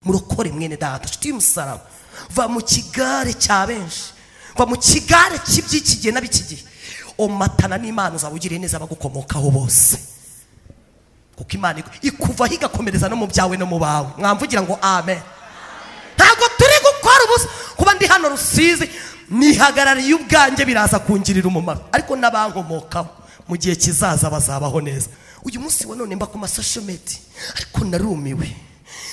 murokore mwene data nshuti y'umusaraba, va mu kigare cya benshi, va mu kigare cy'iby'iki gihe n'ab'iki gihe, omatana n'Imana uzabugire neza abagukomokaho bose, kuko Imana ikuvaho igakomereza no mu byawe no mu bawe. Mwamvugira ngo amen. Ntabwo turi gukora ubusa. Kuba ndi hano Rusizi nihagarariye ubwanjye biraza kungirira umumaro, ariko n'abankomokaho mu gihe kizaza bazabaho neza. Uyu munsi wa none mba ku masosho media ariko narumiwe.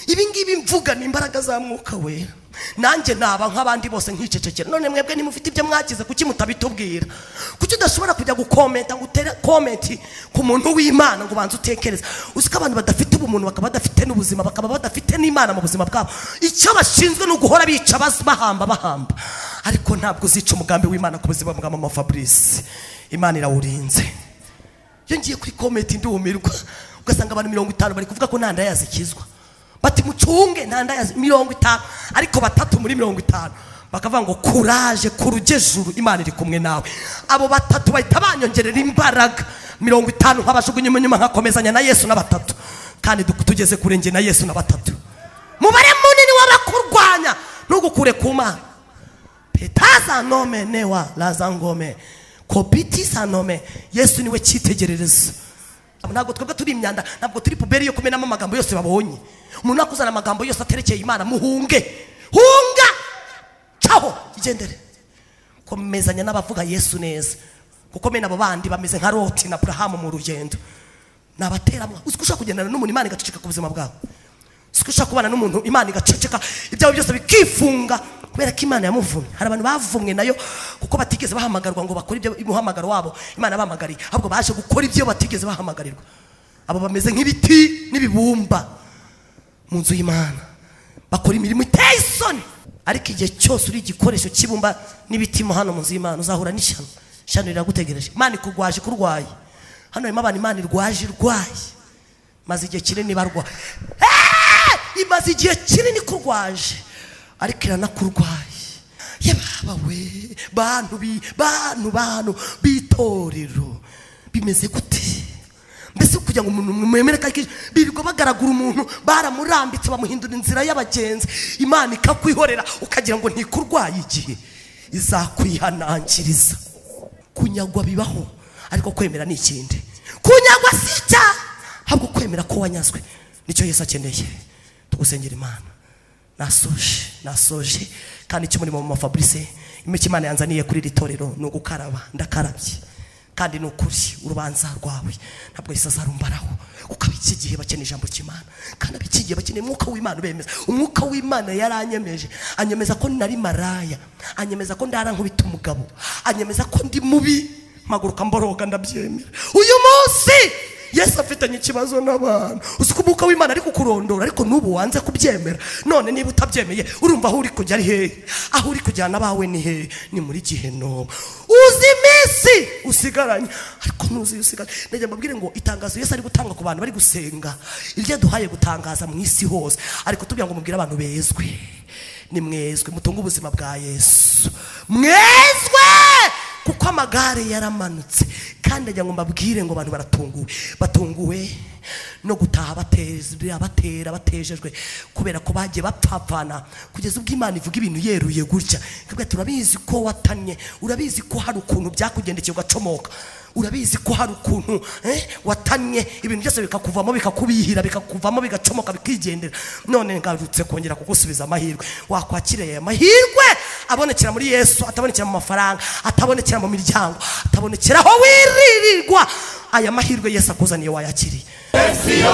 Ibi ngibi mvuga ni imbaraga za Mwuka Wera. Nanjye naba nk'abandi bose nkicecekera. None mwebwe nimufite ibyo mwakize kuki mutabitubwira? Kuki udashobora kujya gukomenta ngo utere comment ku muntu w'Imana ngo banze utekereza? Usika abantu badafite ubumuntu bakaba badafite n'ubuzima, bakaba badafite n'Imana mu buzima bwabo. Icyo bashinzwe no guhora bica bahamba. Ariko ntabwo uzica umugambi w'Imana ku buzima bwa Mama Fabrice. Imana irawurinze. Iyo ngiye kuri comment ndumirwa, ugasanga abantu 50 bari kuvuga ko nta nda yazikizwa. Bati mucunge nta nda yazi 50, ariko batatu muri 50 bakavuga ngo courage kurugejuru, Imana iri kumwe nawe. Abo batatu bahita banyongerera imbaraga 50 nkabashugunye nyuma nkakomezanya na Yesu na batatu, kandi tugeze kurenge na Yesu na batatu. Mubare munini w'abakurwanya ntugukure ku Mana. Petaza nome newa lazangome kopiti sanome. Yesu niwe cyitegerereza. Ntabwo twebwe turi imyanda, ntabwo turi puberi yo kumenamo amagambo yose babonye. Umuntu akuzana amagambo yose aterekeye Imana, muhunge, hunga, caho igendere. Komezanya n'abavuga Yesu neza, kuko mena abo bandi bameze nka Loti na Abrahamu mu rugendo. Nabateramwa ushaka kugendana n'umuntu Imana igaceceka ku buzima bwawe. Ushaka kubana n'umuntu Imana igaceceka ibyawe byose bikifunga, kubera ko Imana yamuvumye. Hari abantu bavumwe nayo kuko batigeze bahamagarwa ngo bakore ibyo imuhamagaro wabo Imana bahamagariye, ahubwo baje gukora ibyo batigeze bahamagarirwa. Abo bameze nk'ibiti n'ibibumba mu nzu y'Imana, bakora imirimo iteye isoni. Ariko igihe cyose uri igikoresho cy'ibumba n'ibiti mo hano mu nzu y'Imana uzahura n'ishyano. Ishyano riragutegereje. Imana ikugwaje kurwaye. Hano harimo abantu Imana irwaje maze igihe kinini barwa. Imaze igihe kinini kurwaje, ariko iranakurwaye. Yababa we bantu bitorero bimeze gute? Mbese kugira ngo umuntu mwemere kandi birirwa bagaragura umuntu baramurambitse bamuhindura inzira y'abagenzi, Imana ikakwihorera ukagira ngo ntikurwaye, igihe izakwihanangiriza. Kunyagwa bibaho, ariko kwemera ni ikindi. Kunyagwa si icyaha, ahubwo kwemera ko wanyazwe nicyo Yesu akeneye. Tugusengera Imana. Nasoje kandi icyo muri Mama Fabrice imeke Imana yanzaniye kuri ritorero no gukaraba. Ndakarabye kandi nukuri urubanza rwawe ntabwo Yesu azarumbaraho, kuko abiki gihe bakeneye ijambo cy'Imana, kandi abiki gihe bakeneye Umwuka w'Imana bemeza. Umwuka w'Imana yaranyemeje, anyemeza ko nari maraya, anyemeza ko ndara nkubita umugabo, anyemeza ko ndi mubi, maguruka mboroga ndabyemera. Uyu munsi Yesu afitanye ikibazo n'abantu. Uzi ko Umwuka w'Imana ari kukurondora, ariko nubu wanze kubyemera. None niba utabyemeye urumva aho uri kujya ari hehe? Aho uri kujyana abawe ni hehe? Ni muri Gehinomu. Uzi iminsi usigaranye, ariko ntuzi usigaye. Ndajya mbabwire ngo itangazo Yesu ari gutanga ku bantu bari gusenga, iryo duhaye gutangaza mu isi hose, ariko tubwira ngo mubwire abantu bezwe. Ni mwezwe mutunga ubuzima bwa Yesu, mwezwe, kuko amagare yaramanutse. Kandi ajya ngo mbabwire ngo abantu batunguwe no gutaha batejejwe, kubera ko bagiye bapfapfana kugeza ubwo Imana ivuga ibintu yeruye gutya. Kabwe turabizi ko watanye, urabizi ko hari ukuntu byakugendekeye ugacomoka, urabizi ko hari ukuntu watanye ibintu byose bikakuvamo, bikakubihira, bikakuvamo, bigacomoka, bikigendera. None ngarutse kongera kugusubiza amahirwe. Wakwakiriye amahirwe abonekera muri Yesu, atabonekera mu mafaranga, atabonekera mu miryango, atabonekera aho wiririrwa. Aya mahirwe Yesu akuzaniye wayakiriye. Iyo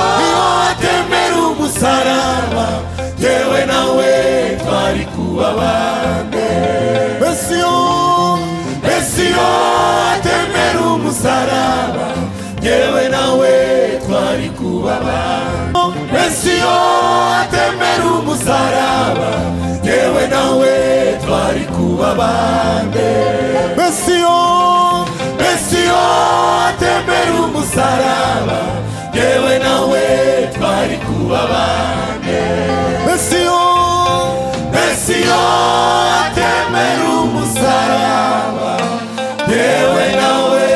atemera umusaraba, yewe nawe twari kuba bande. Iyo atemera umusaraba, yewe nawe twari kuba bande. Iyo atemera umusaraba, yewe nawe twari kuba bande. Iyo atemera umusaraba, yewe nawe twari kuba bande. Iyo atemera umusaraba, yewe nawe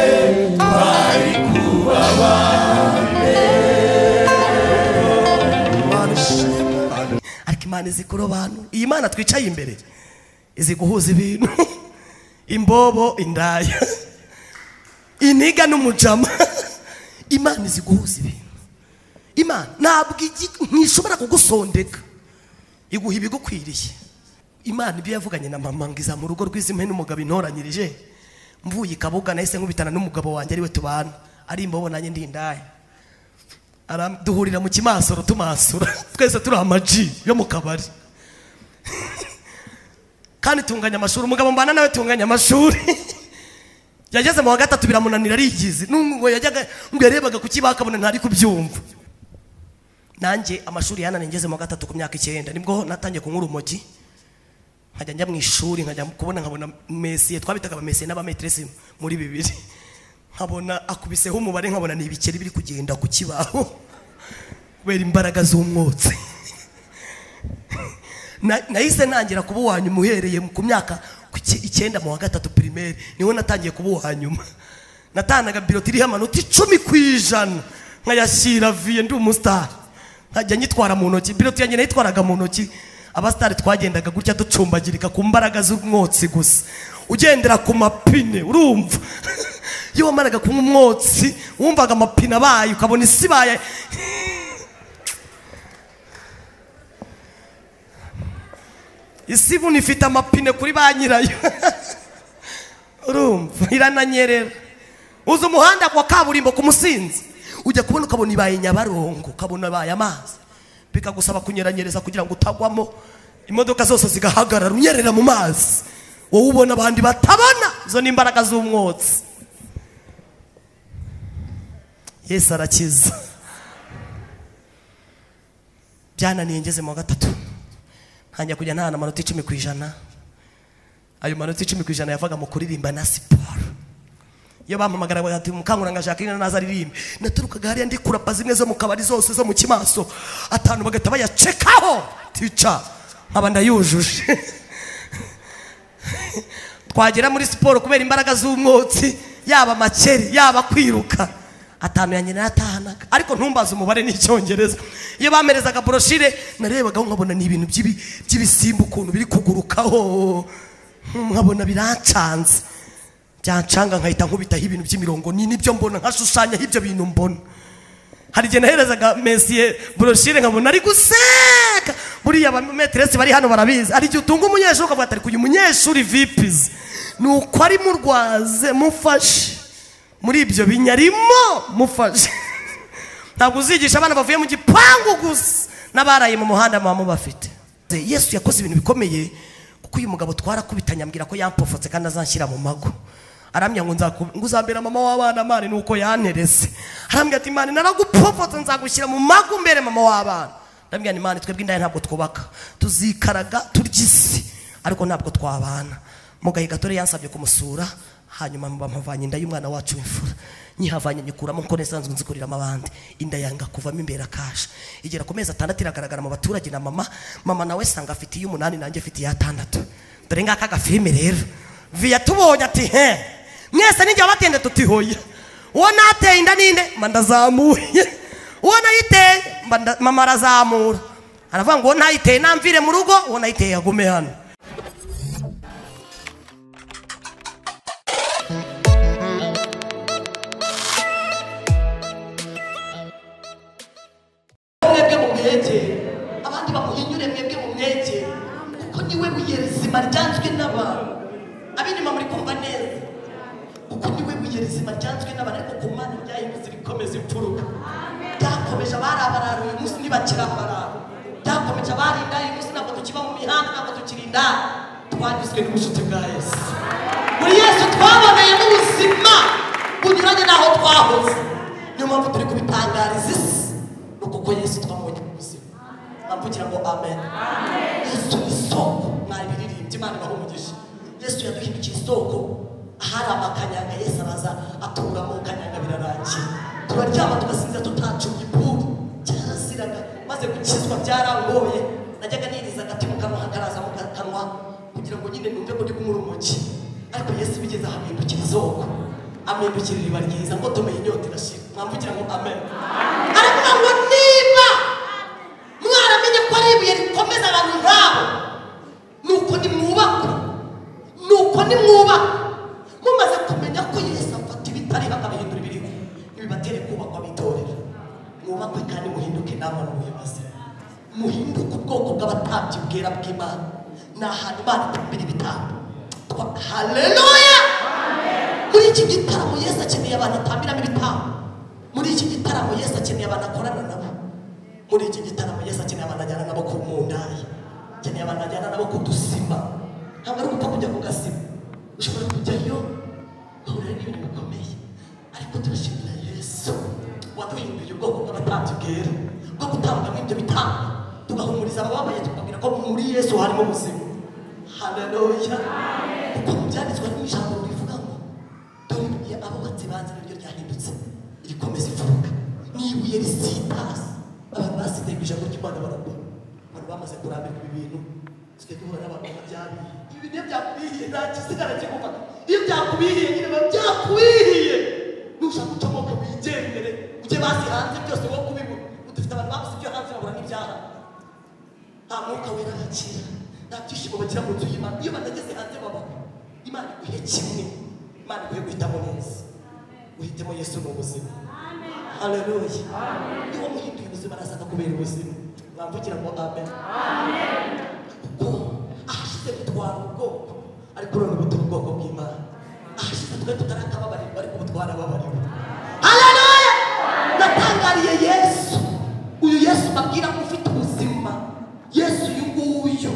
twari kuba bande. Ariko Imana izi kurobanura. Iyi Mana twicaye imbere izi guhuza ibintu. Imbobo, indaya, iniga n'umujama. Imana izi guhuza ibintu. Imana ntabwo ntishobora kugusondeka, iguha ibigukwiriye. Imana ibyo yavuganye na mama ngiza mu rugo rw'izimpe n'umugabo intoranyirije, mvuye Kabuga nahise nkubitana n'umugabo wanjye ariwe tubana, ari imbobo nanjye ndi indaya. Duhurira mu Kimasoro tumasura twese turi amaji yo mu kabari. Kandi tunganya amashuri, umugabo mbana nawe tunganya amashuri. Yageze mu wa gatatu biramunanira arigize, nubwo yajyaga ngo yarebaga ku kibaka abona ntari kubyumva. Nanjye amashuri yanane ngeze mu wa gatatu ku myaka 9 nibwo natangiye kunkura umogi, nkajya njya mu ishuri nkajya nkabona Messi, twabitaga Messi n'abametresi muri 2, nkabona akubiseho umubare, nkabona ni ibikeri biri kugenda ku kibaho kubera imbaraga z'umwotsi. Nahise nangira kuba uwanyuma uhereye ku myaka 9 mu wa gatatu primaire, niho natangiye kuba uwanyuma. Natanaga biroti iriho amanota 10% nkayashyira vie ndi umustar, nkajya nyitwara mu ntoki. Biroti yanjye nayitwaraga mu ntoki, abastari twagendaga gutya ducumbagirika ku mbaraga z'umwotsi gusa, ugendera ku mapine. Urumva iyo wamaraga kunywa umwotsi wumvaga amapine abaye, ukabona isi baye. Isi buno ifite amapine kuri ba nyirayo. Urumva irananyerera. Uza umuhanda wa kaburimbo ku Musinzi, ujya kubona ukabona ibaye Nyabarongo, ukabona baye amazi, bikagusaba kunyeranyereza kugira ngo utagwamo. Imodoka zose zigahagarara unyerera mu mazi, wowe ubona abandi batabona. Izo ni imbaraga z'umwotsi. Yesu arakiza. Byananiye ngeze mu wa gatatu, hanya kujya ntana amanota 10%. Ayo manota 10% yavaga mu kuririmba na siporo. Iyo bampamagara bati Mukanguranga Jacqueline naza aririmbe, naturukaga hariya ndi kurapa zimwe zo mu kabari zose zo mu Kimaso, 5 bagahita bayacekaho tica nkaba ndayujuje. Twagera muri siporo kubera imbaraga z'umwotsi, yaba makeri yaba kwiruka, 5 yanjye natahanaga. Ariko ntumbaze umubare n'icyongereza. Iyo bamerezaga broshire narebagaho nkabona ni ibintu by'ibisimba ukuntu biri kugurukaho, nkabona birancanze. Byancanga nkahita nkubitaho ibintu by'imirongo nibyo mbona, nkashushanya ibyo bintu mbona. Hari igihe naherezaga Messi broshire nkabona ari guseka. Buriya abametresi bari hano barabizi. Hari igihe utunga umunyeshuri ukavuga ati uyu munyeshuri vipizi nuko ari murwaze, mufashe muri ibyo binyarimo, mufashe. Ntabwo uzigisha abana bavuye mu gipangu gusa n'abaraye mu muhanda mama bafite. Yesu yakoze ibintu bikomeye, kuko uyu mugabo twarakubitanya ambwira ko yampofotse kandi azanshyira mu mago. Aramya ngo nguzambera mama w'abana mane, nuko yanterese. Arambwira ati Imana naragupofotse nzagushyira mu mago mbere mama w'abana. Ndambwira Imana twebwe indaya ntabwo twubaka, tuzikaraga turgisi ariko ntabwo twabana. Mugaye gatore yansabye kumusura, hanyuma mpavanye inda y'umwana wacu w'imfura. Nyihavanye nyikuramo nko nesanzwe nzikurira amabandi, inda yanga kuvamo imbere akasha. Igera ku mezi 6 iragaragara mu baturage na mama nawe sanga afite 8 nanjye afite 6. Dore ngaka gafilime rero via tubonye ati mwese ninjye batende tutihoye. Uwo nateye inda ninde mandazamuye, uwo nayiteye mama arazamura, aravuga ngo nayiteye namvire mu rugo, uwo nayiteye yagume hano. Abandi bamuhinyure mwebwe mu myege, kuko niwe buye rizima ryanzwe n'abantu. Ab'inyuma muri kumva neza, kuko niwe buye rizima ryanzwe n'abantu. Ariko ku Mana ryahindutse rikomeza imfuruka. Byakomeje abari abarara uyu munsi ntibakira abarara, byakomeje abari indaya uyu munsi ntabwo tukiba mu mihanda, ntabwo tukirinda. Twagizwe n'ubushuti bwa Yesu. Muri Yesu twaboneye n'ubuzima bunyuranye n'aho twahoze. Niyo mpamvu turi kubitangariza isi, kuko Yesu twamubonye mu buzima. Amvugira ngo amen. Yesu ni isoko. Mwari biririmbye Imana ibahe umugisha. Yesu yaduhindukiye isoko. Ahari amakanyanga Yesu araza aturamo, kanyanga birarangiye. Turaryama tugasinzira tutacumye iburi, cyaraziraga. Maze gukizwa byarangoye, najyaga niriza agati mu kanwa hakaraza mu kanwa kugira ngo nyine numve ko ndi kumura umuki. Ariko Yesu bigeze ahahindukira isoko, amindukira iriba ryiza ngo tumenye inyota irashira. Mwamvugira ngo amen. Aravuga ngo niba mwaramenye ko ari ibuye rikomeza abantu ubwoko bw'abatambyi bwera bw'Imana. Ni ahantu Imana itambira ibitambo. Haleluya! Muri iki gitaramo Yesu akeneye abantu atambiramo ibitambo. Muri iki gitaramo Yesu akeneye abantu akorana nabo. Muri iki gitaramo Yesu akeneye abantu ajyana nabo ku mundayi. Akeneye abantu ajyana nabo ku dusima. Ntabwo ari gupfa kujya ku gasima. Ushobora kujyayo bahura n'ibintu bikomeye. Ariko turashimira Yesu waduhinduye ubwoko bw'abatambyi bwera bwo gutambamo ibyo bitambo, tugahumuriza abababaye tukabwira ko muri Yesu harimo ubuzima. Haleluya! Kuko mu byanditswe harimo ijambo rivuga ngo dore ibuye abubatsi banze niryo ryahindutse irikomeza imfuruka, n'ibuye risitaza. Abantu basigaye ku ijambo ry'Imana barabona, abantu bamaze kurambirwa ibi bintu. Tujye duhura n'abantu babyabiye ibi niyo byakubihiye, nta gisigara kigufata. Iyo byakubihiye nyine biba byakubihiye. Nushaka gucomoka wigendere ujye basi hanze byose wowe kubibura. Dufite abantu babuze ibyo hanze babura n'ibyaha. Nta mwuka wera bakira, nta byishimo bagira mu nzu y'Imana. Iyo batageze hanze baba Imana iguhe kimwe, Imana iguhe guhitamo neza. Uhitemo Yesu mu buzima. Haleluya! Iyo wamuhinduye ubuzima araza akakubera ubuzima. Bamvugira ngo amen. Kuko ahashize gutwara ubwoko, ariko none ubu turi ubwoko bw'Imana. Ahashize twe tutarakababarirwa, ariko ubu twarababariwe. Haleluya! Natangariye Yesu, uyu Yesu babwira ko ufite ubuzima. Yesu uyu nguyu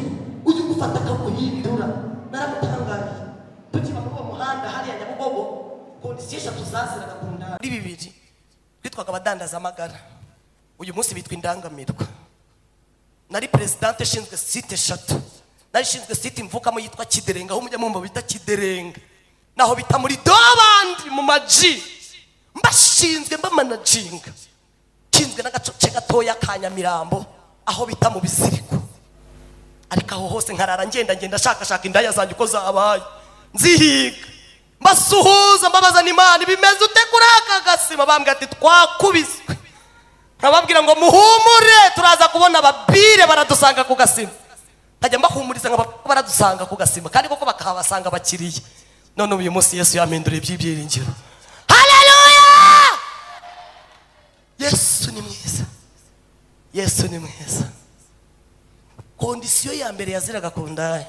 ujya ugufata akaguhindura. Naramutangariye tukiba muri uwo muhanda hariya Nyabugogo, kondisiyo eshatu zaziraga ku ndara. Ari bibiri twitwaga abadandaza amagara, uyu munsi bitwa indangamirwa. Nari presidente ishinzwe site eshatu. Nari ishinzwe site imvukamo yitwa Kiderenga, aho mujya mumva bita Kiderenga, naho bita muri Dobandi mu maji. Mbashinzwe mbamanajinga, nshinzwe n'agace gatoya ka Nyamirambo aho bita mu Biziriko. Ariko aho hose nkarara ngenda shaka indaya zanjye uko zabaye, nzihiga mbasuhuza mbabaza n'Imana bimeze ute kuri aka gasima. Bambwira ati twakubiswe. Nkababwira ngo muhumure, turaza kubona ababire baradusanga ku gasima. Nkajya mbahumuriza ngo baradusanga ku gasima, kandi koko bakahabasanga bakiriye. None uyu munsi Yesu yaminduriye iby'ibyiringiro. Haleluya! Yesu ni mwiza, Yesu ni mwiza. Kondisiyo ya mbere yaziraga ku ndaya,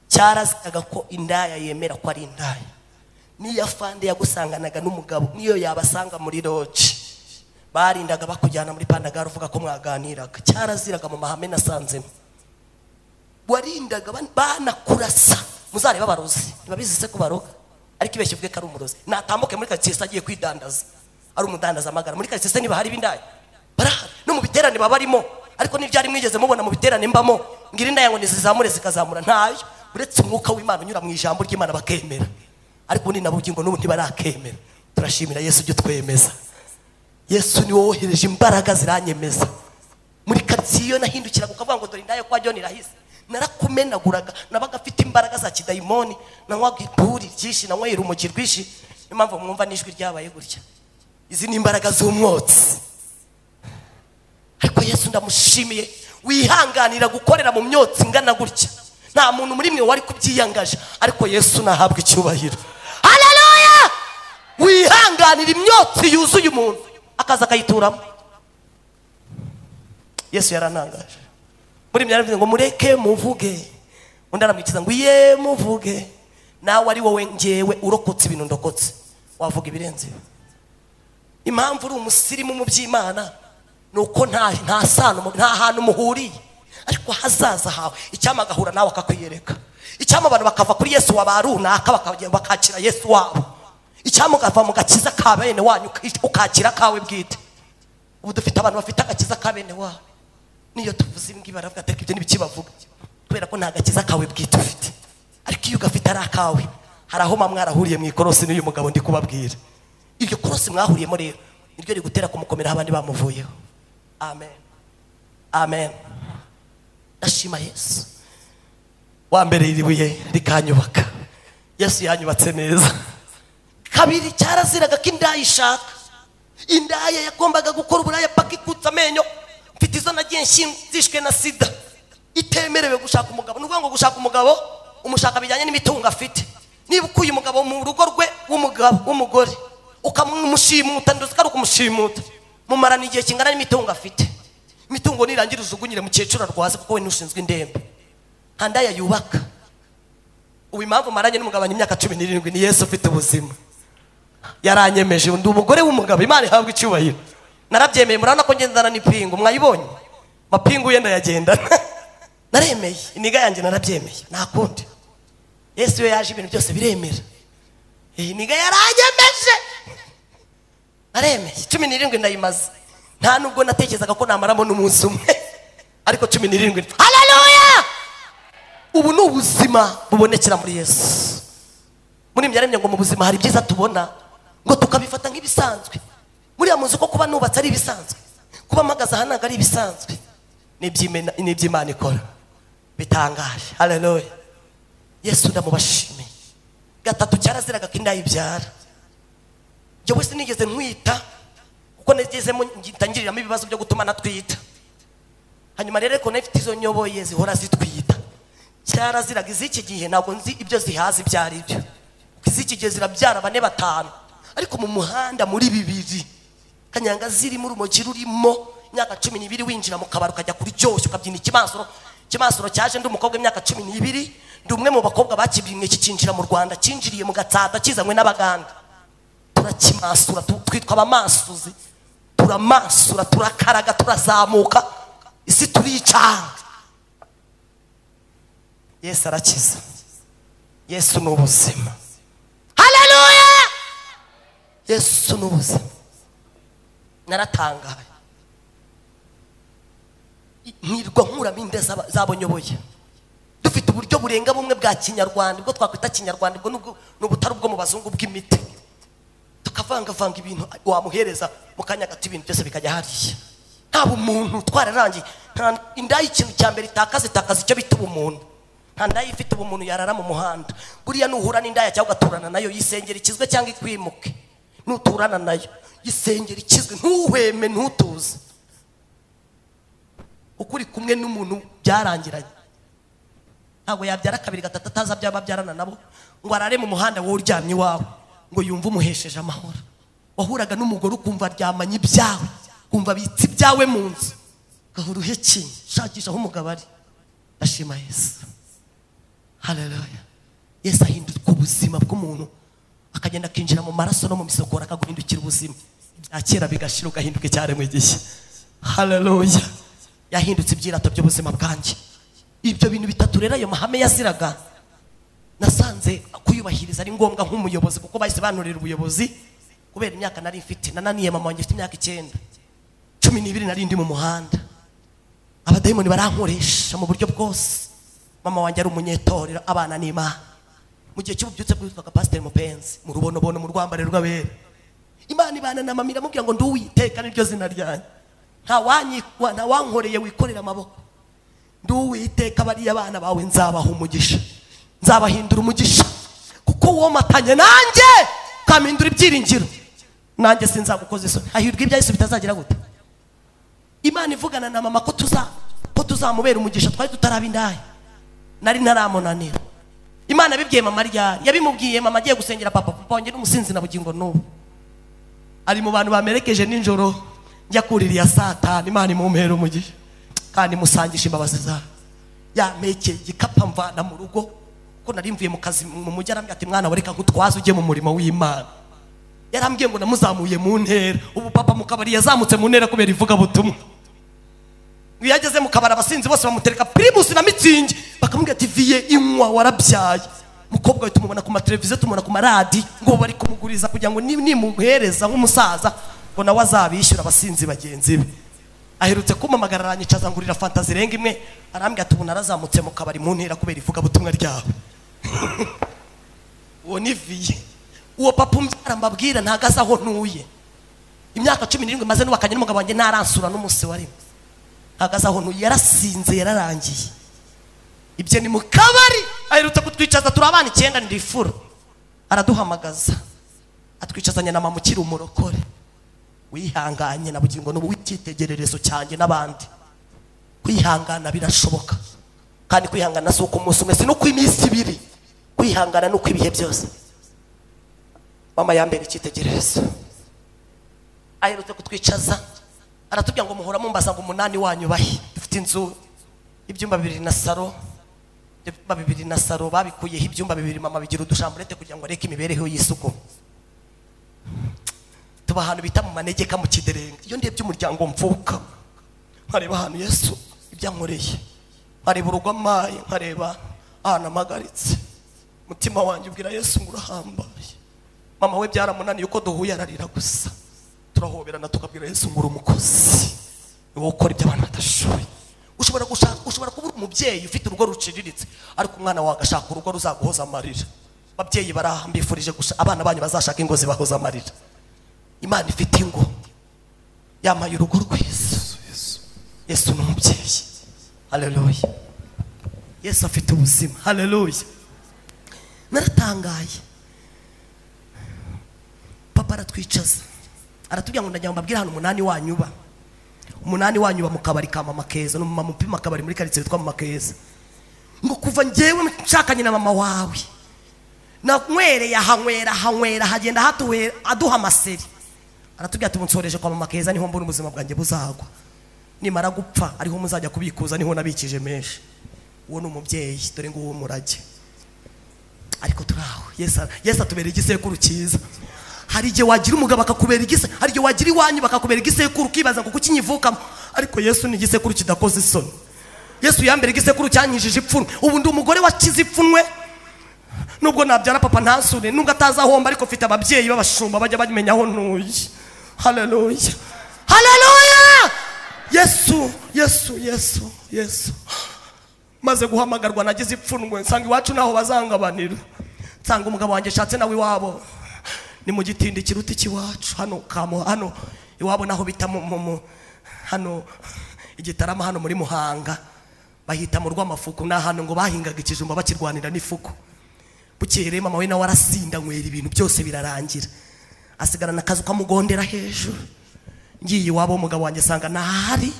cyaraziraga ko indaya yemera ko ari indaya. Niyo afande yagusanganaga n'umugabo, niyo yabasanga muri loji, barindaga bakujyana muri Pandagara uvuga ko mwaganiraga. Cyaraziraga mu mahame nasanzemo. Warindaga banakurasa. Muzareba abarozi ntibabizi se ko baroga, ariko ibeshye uvuge ko ari umurozi. Natambuke muri karitsiye agiye kwidandaza, ari umudandaza amagara. Muri karitsiye niba hari ibindaya barahari, no mu biterane baba barimo. Ariko n'ibyari mwigeze mubona mu biterane mbamo ngira indaya ngo nizizamure zikazamura? Ntayo, uretse umwuka w'Imana unyura mu ijambo ry'Imana bakemera. Ariko ni nabugingo n'ubu ntibarakemera. Turashimira Yesu ujye twemeza. Yesu ni wowe wohereje imbaraga ziranyemeza. Muri karitsiye nahindukiraga ukavuga ngo dore indaya kwa John irahise, narakumenaguraga. Nabaga afite imbaraga za kidayimoni, nanywaga ituri ryinshi, nanywera urumogi rwinshi. Impamvu mwumva n'ijwi ryabaye gutya, izi ni imbaraga z'umwotsi. Ariko Yesu ndamushimiye, wihanganira gukorera mu myotsi ingana gutya. Nta muntu muri mwe wari kubyiyangaje, ariko Yesu nahabwa icyubahiro. Haleluya! Wihanganira imyotsi yuzuye umuntu akaza akayituramo. Yesu yaranangaje. Muri mwe yaravuze ngo mureke muvuge, undi aramwikiza ngo ye muvuge. Nawe ari wowe ngewe urokotse ibintu ndokotse, wavuga ibirenze. Impamvu uri umusirimu mu by'Imana nuko nta sano, nta hantu muhuriye, ariko hazaza hawe icyama gahura nawe akakwiyereka. Icyama abantu bakava kuri Yesu wabarunaka bakakira Yesu wabo. Icyama gava mu gakiza ka bene wanyu ukakira kawe bwite. Ubu dufite abantu bafite agakiza ka bene wabo. Niyo tuvuze imbwi baravuga ati ibyo nibikibavuga, kubera ko nta gakiza kawe bwite ufite. Ariko iyo gafite ari akawe, hari aho mwarahuriye mu ikorosi n'uyu mugabo ndi kubabwira. Iryo korosi mwahuriyemo rero niryo rigutera kumukomera abandi bamuvuyeho. Amen, amen. Ndashima Yesu. Wa mbere iribuye rikanyubaka, Yesu yanyubatse neza. Kabiri cyaraziraga ko indaya ishaka. Indaya yagombaga gukora uburaya paka ikutsa amenyo. Mfite izo nagiye nshizishwe na sida, itemerewe gushaka umugabo. Nuvuga ngo gushaka umugabo umushaka bijyanye n'imitungo afite. Niba ukuye umugabo mu rugo rwe w'umugore ukamushimuta, ndoze ko ari ukumushimuta, mumarana igihe kingana n'imitungo afite. imitungo nirangira uzugunyire mukecuru arwaze kuko we nushinzwe indembe handaya yubaka. Ubu impamvu maranye n'umugabanya imyaka 17 ni Yesu ufite ubuzima yaranyemeje. Ndi umugore w'umugabo, Imana ihabwa icyubahiro. Narabyemeye, murana ko ngendana n'ipingu, mwayibonye mapingu yenda yagenda naremeye iniga yanjye, narabyemeye nakundi. Yesu yo yaje ibintu byose biremera. Iniga yaranyemeje naremeye 17 ndayimaze. Nta nubwo natekerezaga ko namaramo n'umunsi umwe, ariko 17. Haleluya! Ubu ni ubuzima bubonekera muri Yesu. Muri myaremye ngo mu buzima hari byiza tubona ngo tukabifata nk'ibisanzwe. Muri amuzi ko kuba nubatse ari ibisanzwe, kuba mpagaze aha ntabwo ari ibisanzwe. Ni iby'Imana ikora bitangaje. Haleluya! Yesu ndamubashimiye. Gatatu cyaraziraga ko inda yibyara. Jye wese nigeze nkwita kuko negezemo ngitangiriramo ibibazo byo gutuma natwita. Hanyuma rero ko nafite izo nyoboye zihora zitwita. Cyaraziraga iziki gihe ntabwo nzi ibyo zihazi byari byo. Iziki gihe zirabyara 4 5, ariko mu muhanda muri 2 kanyanga ziri mu rumogi rurimo imyaka 12 winjira mu kabaro kajya kuri cyose ukabyina ikimasuro cyaje ndi umukobwa imyaka 12. Ndi umwe mu bakobwa bakibyimwe kicinjira mu Rwanda, cinjiriye mu Gatsata kizanywe n'abaganda. Turakimasura, twitwa abamasuzi, turamasura, turakaraga, turazamuka, isi turicanga. Yesu arakiza. Yesu n'ubuzima. Haleluya! Yesu n'ubuzima. Naratangaye nkirwa nkura minde zabonyoboye. Dufite uburyo burenga bumwe bwa Kinyarwanda, ubwo twakwita Kinyarwanda, ubwo n'ubutari ubwo mu bazungu bw'imiti. Tukavanga ibintu wamuhereza mu kanya gato ibintu byose bikajya hariya. Nta bumuntu twararangiye. Indayi ikintu cya mbere itakaza icyo bita ubumuntu. Nta ndayi ifite ubumuntu yarara mu muhanda. Buriya nuhura n'indaya cyangwa ugaturana nayo yisengera ikizwe cyangwa ikwimuke. Nuturana nayo yisengera ikizwe, ntuhweme ntutuze. Ukuri kumwe n'umuntu byarangiranye. Ntabwo yabyara 2 3 ataza byababyarana nabo ngo arare mu muhanda wowe uryamye wawe ngo yumve umuhesheje amahoro. Wahuraga n'umugore ukumva aryamanye ibyawe, kumva bitsi byawe mu nzu, gahora uhekeye shakisha aho umugabo ari. Ashima Yesu. Haleluya! Yesu ahindura ubuzima bw'umuntu, akagenda akinjira mu maraso no mu misokoro, akaguhindukira ubuzima. Ibya kera bigashira ugahinduka icyaremwe gishya. Haleluya! Yahindutse ibyirato by'ubuzima bwanjye. Ibyo bintu bitatu rero ayo mahame yaziraga, nasanze kuyubahiriza ari ngombwa nk'umuyobozi, kuko bahise banurira ubuyobozi kubera imyaka nari mfite. Nananiye mama wanjye afite imyaka 9, 12 nari ndi mu muhanda. Abadayimoni barankoresha mu buryo bwose. Mama wanjye ari umunyetorero, abana n'Imana. Mu gihe cy'ububyutse bwitwaga Pastor Mupenzi, mu rubonobono mu rwambare rw'abera. Imana ibana na mama iramubwira ngo nduwiteka niryo zina ryanjye. Nta wankoreye wikorera amaboko. Nduwiteka bariya abana bawe nzabaha umugisha, nzabahindura umugisha, kuko womatanye nanjye kamindura ibyiringiro. Nanjye sinzagukoza isoni. Ahirwa ibya Yesu bitazagira gute. Imana ivugana na mama ko tuzamubera umugisha twari tutaraba indaya. Nari ntaramunanira. Imana bibwiye mama ryari? Yabimubwiye mama agiye gusengera papa wanjye n'umusinzi na bugingo n'ubu. Ari mu bantu bamerekeje ninjoro njya kuririya Satani. Imana imumpera umugisha kandi musangisha imbabazi zayo. Yamekeye igikapa mvana mu rugo ko nari mvuye mu kazi mu mujyi. Arambwira ati mwana wareka nkutwaze ujye mu murimo w'Imana. Yarambwiye ngo namuzamuye mu ntera. Ubu papa mu kabari yazamutse mu ntera kubera ivuga butumwa. Iyo ageze mu kabari abasinzi bose bamutereka primus na mitsingi, bakamubwira ati viye inywa warabyaye. Mukobwa we tumubona ku mateleviziyo, tumubona ku maradi ngo bari kumuguriza kugira ngo nimuhereza nk'umusaza ngo nawe azabishyura abasinzi bagenzi be. Aherutse kumamagara aranyicaza ngurira fanta zirenga imwe. Arambwira ati ubu narazamutse mu kabari mu ntera kubera ivuga butumwa ryawe. Uwo ni viye. Uwo papa umbyara mbabwira ntagaza aho ntuye. Imyaka 17 maze n'ubakanye n'umugabo wanjye ntaransura n'umunsi warimo. Ntagaza aho ntuye, yarasinze yararangiye. Ibyo ni mu kabari. Aherutse kutwicaza turabana 9 ndifura. Araduhamagaza atwicazanya na mama ukiri umurokore. Wihanganye na bugingo n'ubu w'icyitegererezo cyanjye n'abandi. Kwihangana birashoboka, kandi kwihangana si uko umunsi umwe, si no kw'iminsi 2. Kwihangana no kw'ibihe byose. Mama yambere icyitegererezo. Aherutse kutwicaza aratubwira ngo muhora mumbaza ngo umunani wanyu bahe. Dufite inzu ibyumba 2 na saro, ibyumba 2 na saro, babikuyeho ibyumba 2 mama bigira udushamburete kugira ngo areke imibereho y'isuku. Tuba ahantu bita mu manegeka mu Kiderenge. Iyo ndebye umuryango mvuka nkareba ahantu Yesu ibyankoreye, nkareba urugo amaye, nkareba ahantu amagaritse, mutima wanjye ubwira Yesu ngo urahambaye. Mama we byaramunaniye uko duhuye ararira gusa, turahoberana tukabwira Yesu ngo umukozi niwo ukora ibyo abantu badashoboye. Ushobora kuba umubyeyi ufite urugo ruciriritse, ariko umwana wawe agashaka urugo ruzaguhoza amarira. Babyeyi barahambifurije gusa abana banyu bazashaka ingo zibahoza amarira. Imana ifite ingo yamaye urugo rwiza. Yesu ni umubyeyi. Haleluya. Yesu afite ubuzima. Haleluya. Naratangaye. Papa aratwicaza aratubwira ngo ndajya mbabwira hano umunani wanyuba. Umunani wanyuba mu kabari ka Mama Keza. No mama mpima akabari muri quartier yitwa Mama Keza. Ngo kuva njyewe nshakanye na mama wawe nankwereye hanywera hagenda hatuwe aduha amaseri. Aratubwira ati munsoreje kwa Mama Keza niho mbona ubuzima bwanjye buzagwa. Nimara gupfa ariho muzajya kubikuza niho nabikije menshi. Uwo ni umubyeyi dore ngo uwo murage. Ariko turaho Yesu atubera igisekuru cyiza. Hari igihe wagira umugabo akakubera igise, hari igihe wagira iwanyu bakakubera igisekuru ukibaza ngo kuki nyivukamo. Ariko Yesu ni igisekuru kidakoze isoni. Yesu yambere igisekuru cyanyijije ipfunwe. Ubu ndi umugore wakize ipfunwe. Nubwo nabyara papa ntasure, nubwo atazahomba, ariko mfite ababyeyi babashumba bajya bamenya aho ntuye. Haleluya. Haleluya. Yesu. Maze guhamagarwa nagize ipfunwe, nsanga iwacu naho bazangabanira. Nsanga umugabo wanjye shatse nawe iwabo ni mu gitindi kiruta ikiwacu hano iwabo naho bita hano Igitarama hano muri Muhanga bahita mu Rwamafuku, na hano ngo bahingaga ikijumba bakirwanira n'ifuku. Bukeye mama we nawe arasinda nywera ibintu byose birarangira, asigarana akazu kamugondera hejuru. Ngiye iwabo umugabo wanjye sanga nahari,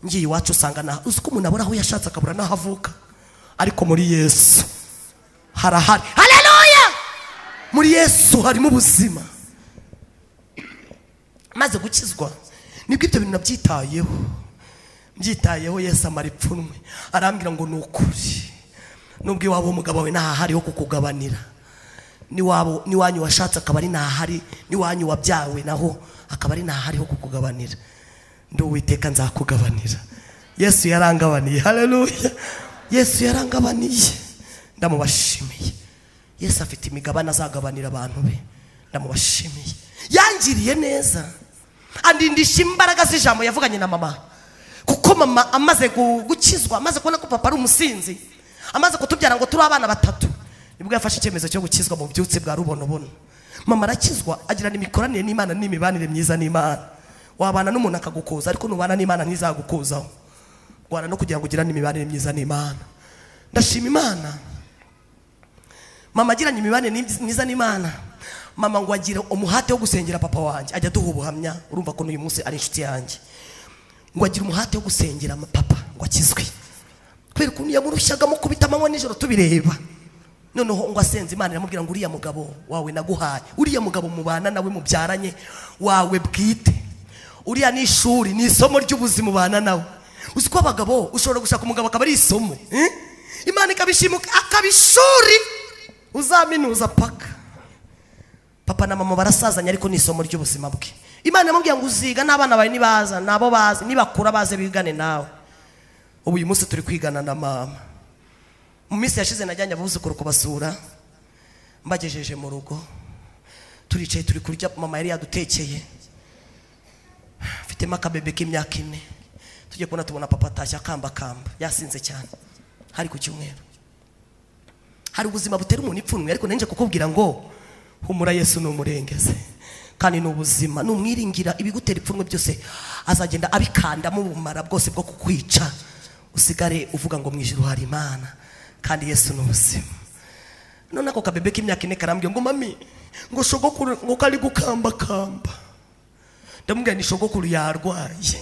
ngiye iwacu sanga na uzuko umuntu abura aho yashatse akabura naho avuka, ariko muri Yesu harahari. Haleluya. Muri Yesu harimo ubuzima. Maze gukizwa nibwo ibyo bintu nabyitayeho Yesu amara ipfunwe arambwira ngo nukuri nubwo iwabo umugabo wawe nahari ho kukugabanira, niwanyu washatse akabari nahari, niwanyu wabyawe naho akabari nahari ho kukugabanira. Ndo Uwiteka nzakugabanira. Yesu yarangabaniye. Haleluya. Yesu yarangabaniye. Ndamubashimiye. Yesu afite imigabane azagabanira abantu be. Ndamubashimiye. Yangiriye neza. Andindisha imbaraga z'ijambo yavuganye na mama. Kuko mama amaze gukizwa, amaze kubona ko papa ari umusinzi, amaze kutubyara ngo turi abana 3, nibwo yafashe icyemezo cyo gukizwa mu byutse bwa rubonobono. Mama arakizwa agirana imikoranire n'Imana n'imibanire myiza n'Imana. Wabana n'umuntu akagukoza, ariko nubana n'Imana ntizagukozaho. Gwana no kugira ngo ugirane imibanire myiza n'Imana. Ndashima Imana. Mama agiranye imibanire myiza n'Imana. Mama ngo agira umuhate wo gusengera papa wanjye, ajya duha ubuhamya. Urumva ko n'uyu munsi ari inshuti yanjye. Ngo agira umuhate wo gusengera papa ngo akizwe. Kubera ukuntu yamurushyaga kubita amanywa nijoro tubireba. Noneho ngo asenze Imana iramubwira ngo uriya mugabo wawe naguhaye, uriya mugabo mubana nawe mubyaranye wawe bwite, uriya ni ishuri, ni isomo ry'ubuzima ubana nawe. Uziko abagabo ushobora gushaka umugabo akaba ari isomo, Imana ikabishimuka akabishuri uzaminuza paka. Papa na mama barasazanya, ariko ni isomo ry'ubuzima bwe. Imana iramubwira ngo uziga n'abana bawe nibaza nabo bazi, nibakura baze bigane nawe. Ubu uyu munsi turi kwigana na mama. Mu minsi yashize najyanye abuzukuru kubasura, mbagejeje mu rugo, turicaye turi kurya, mama yari yadutekeye, mfitemo akabebe k'imyaka 4. Tujye kubona tubona papa atashye akamba yasinze cyane. Hari ku cyumweru. Hari ubuzima butera umuntu ipfunwe, ariko nanje kukubwira ngo humura Yesu ni umurengeze kandi n'ubuzima numwiringira ibigutera ipfunwe byose azagenda abikanda mu bumara bwose bwo kukwica, usigare uvuga ngo mwijuru hari Imana kandi Yesu n'ubuzima. None ako kabebe k'imyaka 4 karambye ngo mami ngo shogokuru ngo kali gukamba. Ndamubwira ni shogokuru yarwaye,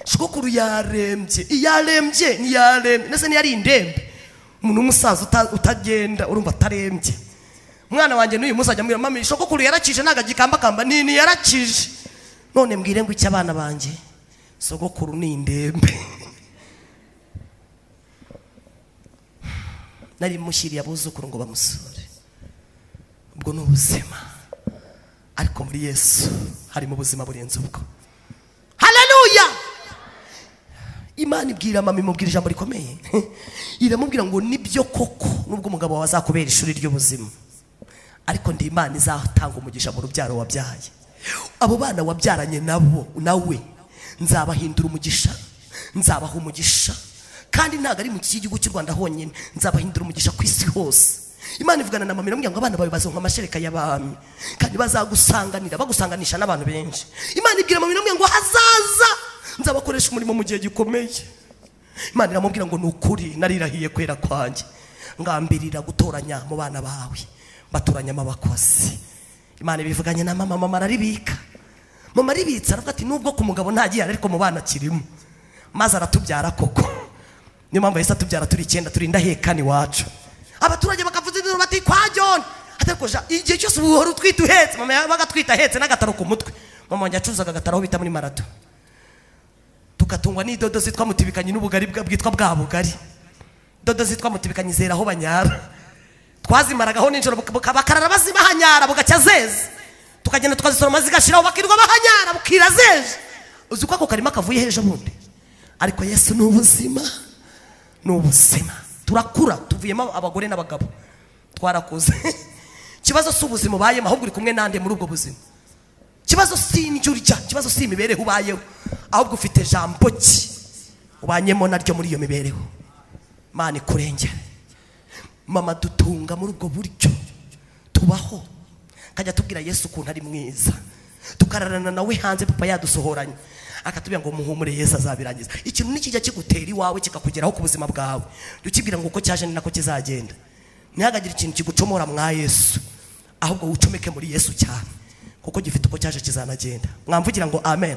shogokuru yarembye, ntiyarembye nese ni yari indembe. Umuntu umusaza utagenda urumva atarembye. Mwana wanjye n'uyu munsi ajya mbwira mami shogokuru yarakije naga gikamba nini yarakije. None mbwire ngo iki abana banjye sogokuru ni indembe. Nari mushyiriye abuzukuru ngo bamusure. Ubwo n'ubuzima, ariko muri Yesu harimo ubuzima burenze ubwo. Haleluya! Imana ibwira mama, imubwira ijambo rikomeye. Iramubwira ngo nibyo koko nubwo umugabo wawe azakubera ishuri ry'ubuzima, ariko ndi Imana izatanga umugisha mu rubyaro wabyaye. Abo bana wabyaranye nabo nawe nzabahindura umugisha, nzabaha umugisha, kandi ntago ari mu gihugu cy'u Rwanda honyine, nzabahindura umugisha ku isi hose. Imana ivugana na mama iramubwira ngo abana bawe bazonka amashereka y'abami, kandi bazagusanganira, bagusanganisha n'abantu benshi. Imana ibwira mama iramubwira ngo hazaza nzabakoresha umurimo mu gihe gikomeye. Imana iramubwira ngo nukuri narirahiye kwera kwanjye, ngambirira gutoranya mu bana bawe, batoranyamo abakozi. Imana ibivuganye na mama, mama araribika. Mama aribitsa aravuga ati nubwo ku mugabo ntagiye ariko mu bana kirimo, maze aratubyara koko. Niyo mpamvu Yesu atubyara turi 9 turi ndahekana iwacu. Abaturage bakavuza induru bati kwa John, atakoja igihe cyose ubuhoro utwita uhetse. Mama yabaga twita hetse n'agataro ku mutwe. Mama wanjye acuzaga agataro aho bita muri marato. Tukatungwa n'idodo zitwa mutibikanye n'ubugari bwitwa bwa bugari. Dodo zitwa mutibikanye zera aho banyara. Twazimaragaho ninjoro bakarara bazima hanyara bugacya zeze. Tukagenda tukazisoroma zigashiraho bakirwa bahanyara bukira zeze. Uzi ko ako karima kavuye hejo bundi. Ariko Yesu n'ubuzima, n'ubuzima. Turakura tuvuyemo abagore n'abagabo. Twarakoze. Kibazo si ubuzima ubayemo, ahubwo uri kumwe nande muri ubwo buzima. Kibazo si njurya, kibazo si imibereho ubayeho, ahubwo ufite jambo ki ubanyemo naryo muri iyo mibereho. Imana ikurengere. Mama dutunga muri ubwo buryo tubaho, kajya tubwira Yesu ukuntu ari mwiza, tukararana nawe hanze papa yadusohoranye, akatubwira ngo muhumure Yesu azabirangiza. Ikintu nikijya kigutera iwawe kikakugeraho ku buzima bwawe, dukibwira ngo uko cyaje ni nako kizagenda. Ntihagagire ikintu kigucomora mwa Yesu, ahubwo ucomeke muri Yesu cyane, kuko gifite uko cyaje kizanagenda. Mwamvugira ngo amen.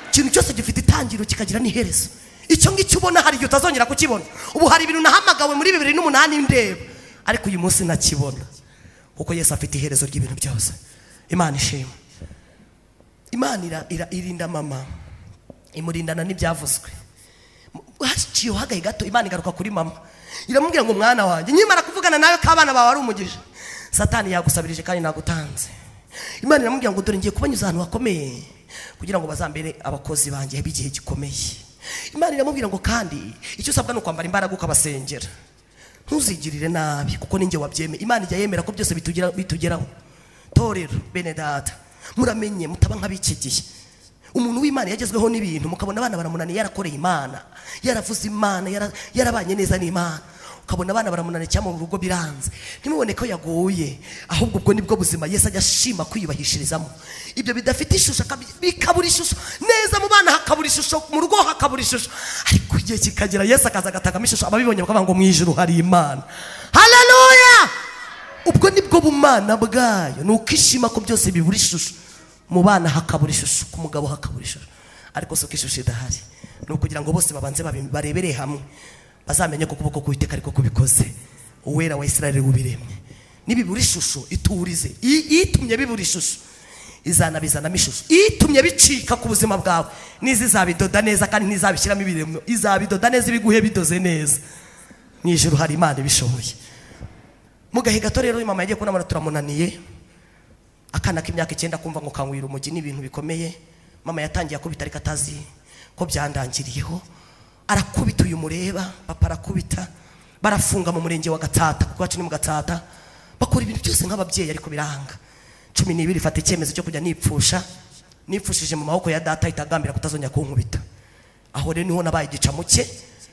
Ikintu cyose gifite itangiro kikagira n'iherezo. Icyo ngicyo ubona hari igihe utazongera kukibona. Ubu hari ibintu nahamagawe muri 2008 ndeba, ariko uyu munsi nakibona, kuko Yesu afite iherezo ry'ibintu byose. Imana ishimwe. Imana irinda mama, imurindana n'ibyavuzwe. Haciye hagaye gato Imana igaruka kuri mama, iramubwira ngo mwana wanjye, nyimara kuvugana nawe kabana bawe ari umugisha, Satani yagusabirije kandi nagutanze. Imana iramubwira ngo dore ngiye kubanyuza ahantu hakomeye kugira ngo bazambere abakozi banjye bigihe gikomeye. Imana iramubwira ngo kandi icyo usabwa no kwambara imbaraga ukabasengera, ntuzigirire nabi kuko ninjye wabyeme. Imana ijya yemera ko byose bitugeraho. Torero bene data, muramenye mutaba nk'abiki gihe. Umuntu w'Imana yagezweho n'ibintu mukabona abana baramunaniye, yarakoreye Imana, yaravuze Imana, yarabanye neza n'Imana, ukabona abana baramunaniye cyangwa mu rugo biranze, ntimubone ko yagoye, ahubwo ubwo nibwo buzima Yesu ajya ashima kwiyubahishirizamo. Ibyo bidafite ishusho bikabura ishusho neza, mu bana hakabura ishusho, mu rugo hakabura ishusho, ariko igihe kikagera Yesu akaza agatagamo ishusho, ababibonye bakavuga ngo mu ijuru hari Imana. Haleluya! Ubwo nibwo bumana bwayo, nuko ishima ko byose bibura ishusho. Mu bana hakabura ishusho, ku mugabo hakabura ishusho, ariko so kishusho idahari. No kugira ngo bose babanze barebere hamwe, bazamenye ko kuboko kuwiteka ariko kubikoze, uwera wa Israeli ubiremye. Nibibura ishusho iturize, itumye bibura ishusho izanabizanamo ishusho, itumye bicika ku buzima bwawe nizizabidoda neza, kandi nizabishyiramo ibiremyo izabidoda neza, ibiguhe bidoze neza. Mu ijuru hari Imana ibishoboye. Mu gahe gato rero mama yagiye kunamara turamunaniye, akana k'imyaka 9 kumva ngo kanwira umugi n'ibintu bikomeye. Mama yatangiye akubita ariko atazi ko byandangiriyeho. Arakubita uyu mureba, papa arakubita, barafunga mu murenge wa Gatsata, kuko wacu ni mu Gatsata, bakora ibintu byose nk'ababyeyi ariko biranga. 12 ifata icyemezo cyo kujya nipfusha, nipfushije mu maboko ya data itagambira kutazongera kunkubita. Aho rero niho nabaye igicamuke,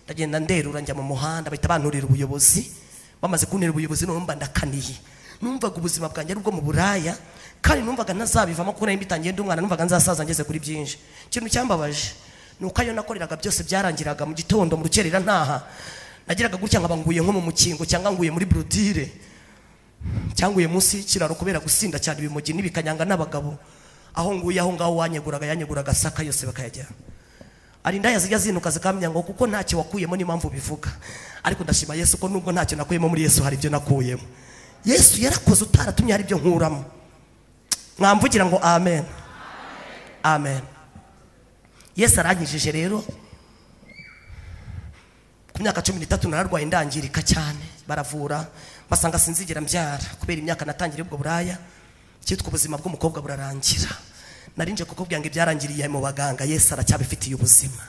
ndagenda nderura njya mu muhanda, bahita banturira ubuyobozi. Bamaze kunera ubuyobozi numva ndakaniye, numvaga ubuzima bwanjye ari bwo mu buraya, kandi numvaga ntazabivamo kuko nari mbitangiye ndi umwana, numvaga nzasaza ngeze kuri byinshi. Ikintu cyambabaje nuko ayo nakoreraga byose byarangiraga mu gitondo mu rukerera ntaha, nagiraga gutya nkabanguye nko mu mukingo cyangwa nguye muri brutire, cyangwa uye munsi y'ikiraro kubera gusinda cyane ibimogi n'ibikanyanga n'abagabo. Aho nguye aho ngaho yanyeguraga saka yose bakayajya. Ari ndaya zijya zinuka zikamenya ngo kuko ntacyo wakuyemo n'impamvu bivuga, ariko ndashima Yesu ko nubwo ntacyo nakuyemo muri Yesu hari ibyo nakuyemo. Yesu yarakoze utaratumye hari ibyo nkuramo. Mwamvugira ngo amen. Amen. Yesu aranyijije rero ku myaka 13 nararwaye ndangirika cyane baravura basanga sinzigera mbyara kubera imyaka natangiriye ubwo buraya cyitwa ubuzima bw'umukobwa burarangira narinje kukubwira ngo ibyarangiriye mu baganga Yesu aracyabifitiye ubuzima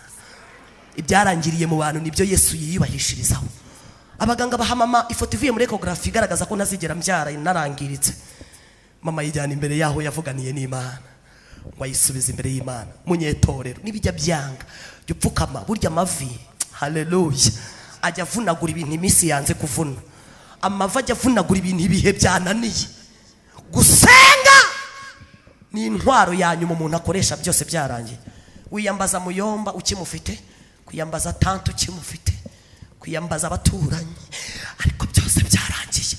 ibyarangiriye mu bantu nibyo Yesu yiyubahishirizaho abaganga bahamama ifoto ivuye muri ecography igaragaza ko nazigera mbyara narangiritse mama yijyana imbere yaho yavuganiye n'Imana ngo ayisubize imbere y'Imana munyetorero nibijya byanga yupfukama burya amavi haleluya ajya avunagura ibintu iminsi yanze kuvuna amava ajya avunagura ibintu ibihe byananiye gusenga ni intwaro yanyuma umuntu akoresha byose byarangiye wiyambaza muyomba ukimufite kuyambaza tanto ukimufite kuyambaza abaturanyi ariko byose byarangiye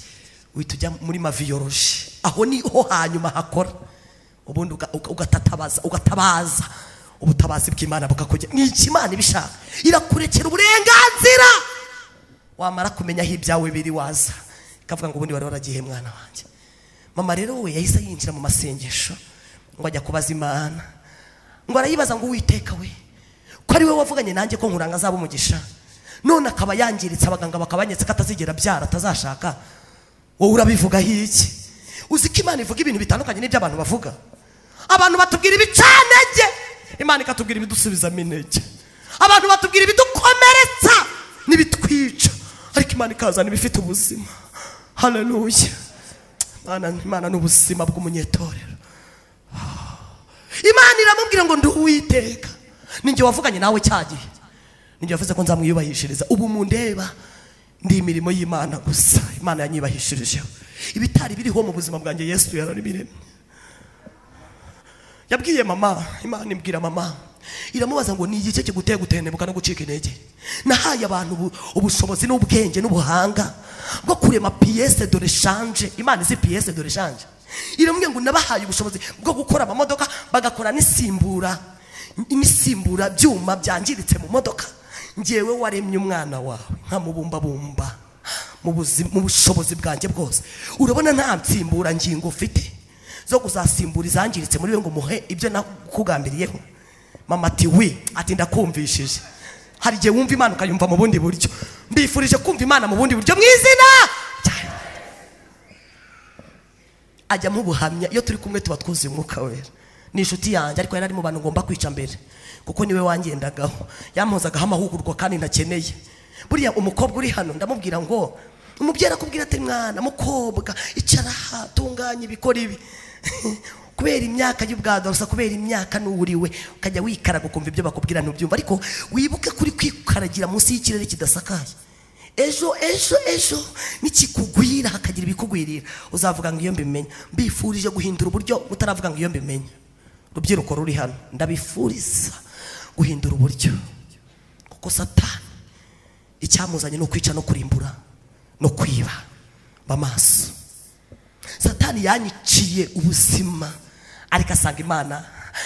witujya muri maviyoroji aho niho hanyuma hakora ubundi ugatabaza ubutabazi bw'Imana bukakujya n'ikimana ibishaka irakurekera uburenganzira wamara kumenya aho ibyawe biri waza kavuga ngo ubundi wari waragiye mwana wanjye mama rero we yahise yinjira mu masengesho ngo ajya kubaza Imana ngo arayibaza ngo Uwiteka we ko ari we wavuganye nanjye ko nkuranga azaba umugisha none akaba yangiritse abaganga bakabanyetse katazigera byara atazashaka wowe urabivuga iki uzi ko Imana ivuga ibintu bitandukanye n'ibyo abantu bavuga abantu batubwira ibicanege Imana ikatubwira ibidusubiza minege abantu batubwira ibidukomeretsa n'ibitwica ariko Imana ikazana ibifite ubuzima haleluya Imana n'ubuzima bw'umunyetorero Imana iramubwira ngo ndi Uwiteka ninjye wavuganye nawe cyagihe ninjye wavuze ko nzamwiyubahishiriza ubu mundeba ndi imirimo y'Imana gusa Imana yanyibahishirijeho ibitari biriho mu buzima bwanjye Yesu yararibiremye yabwiye mama Imana imbwira mama iramubaza ngo ni igice kiguteye gutendebuka no gucika intege nahaye abantu ubushobozi n'ubwenge n'ubuhanga bwo kurema pièce de rechange Imana izi pièce de rechange iramubwira ngo nabahaye ubushobozi bwo gukora amamodoka bagakora n'isimbura byuma byangiritse mu modoka ngewe waremye umwana wawe nkamubumbabumba mu bushobozi bwanjye bwose urabona nta nsimbura ngingo ufite zo kuzasimbura izangiritse muri we ngo muhe ibyo nakugambiriyeho mama ati we ati ndakumvishije hari igihe wumva Imana ukayumva mu bundi buryo mbifurije kumva Imana mu bundi buryo mu izina ajya mu buhamya iyo turi kumwe tuba twuzuye umwuka wera ni inshuti yanjye ariko yari ari mu bantu ngomba kwica mbere kuko niwe wangendagaho yampozagaho amahugurwa kandi ntakeneye buriya umukobwa uri hano ndamubwira ngo umubyeyi akubwira ati mwana mukobwa icara aha tunganye ibikora ibi kubera imyaka y'ubwadosa kubera imyaka n'uriwe ukajya wikaraga ukumva ibyo bakubwira ntubyumva ariko wibuke kuri kwikaragira munsi y'ikirere kidasakaye ejo nikikugwira hakagira ibikugwirira uzavuga ngo iyo mbimenya mbifurije guhindura uburyo utaravuga ngo iyo mbimenya rubyiruko ruri hano ndabifuriza guhindura uburyo kuko Satani icyamuzanye no kwica no kurimbura no kwiba bamaso Satani yanyiciye ubuzima ariko asanga Imana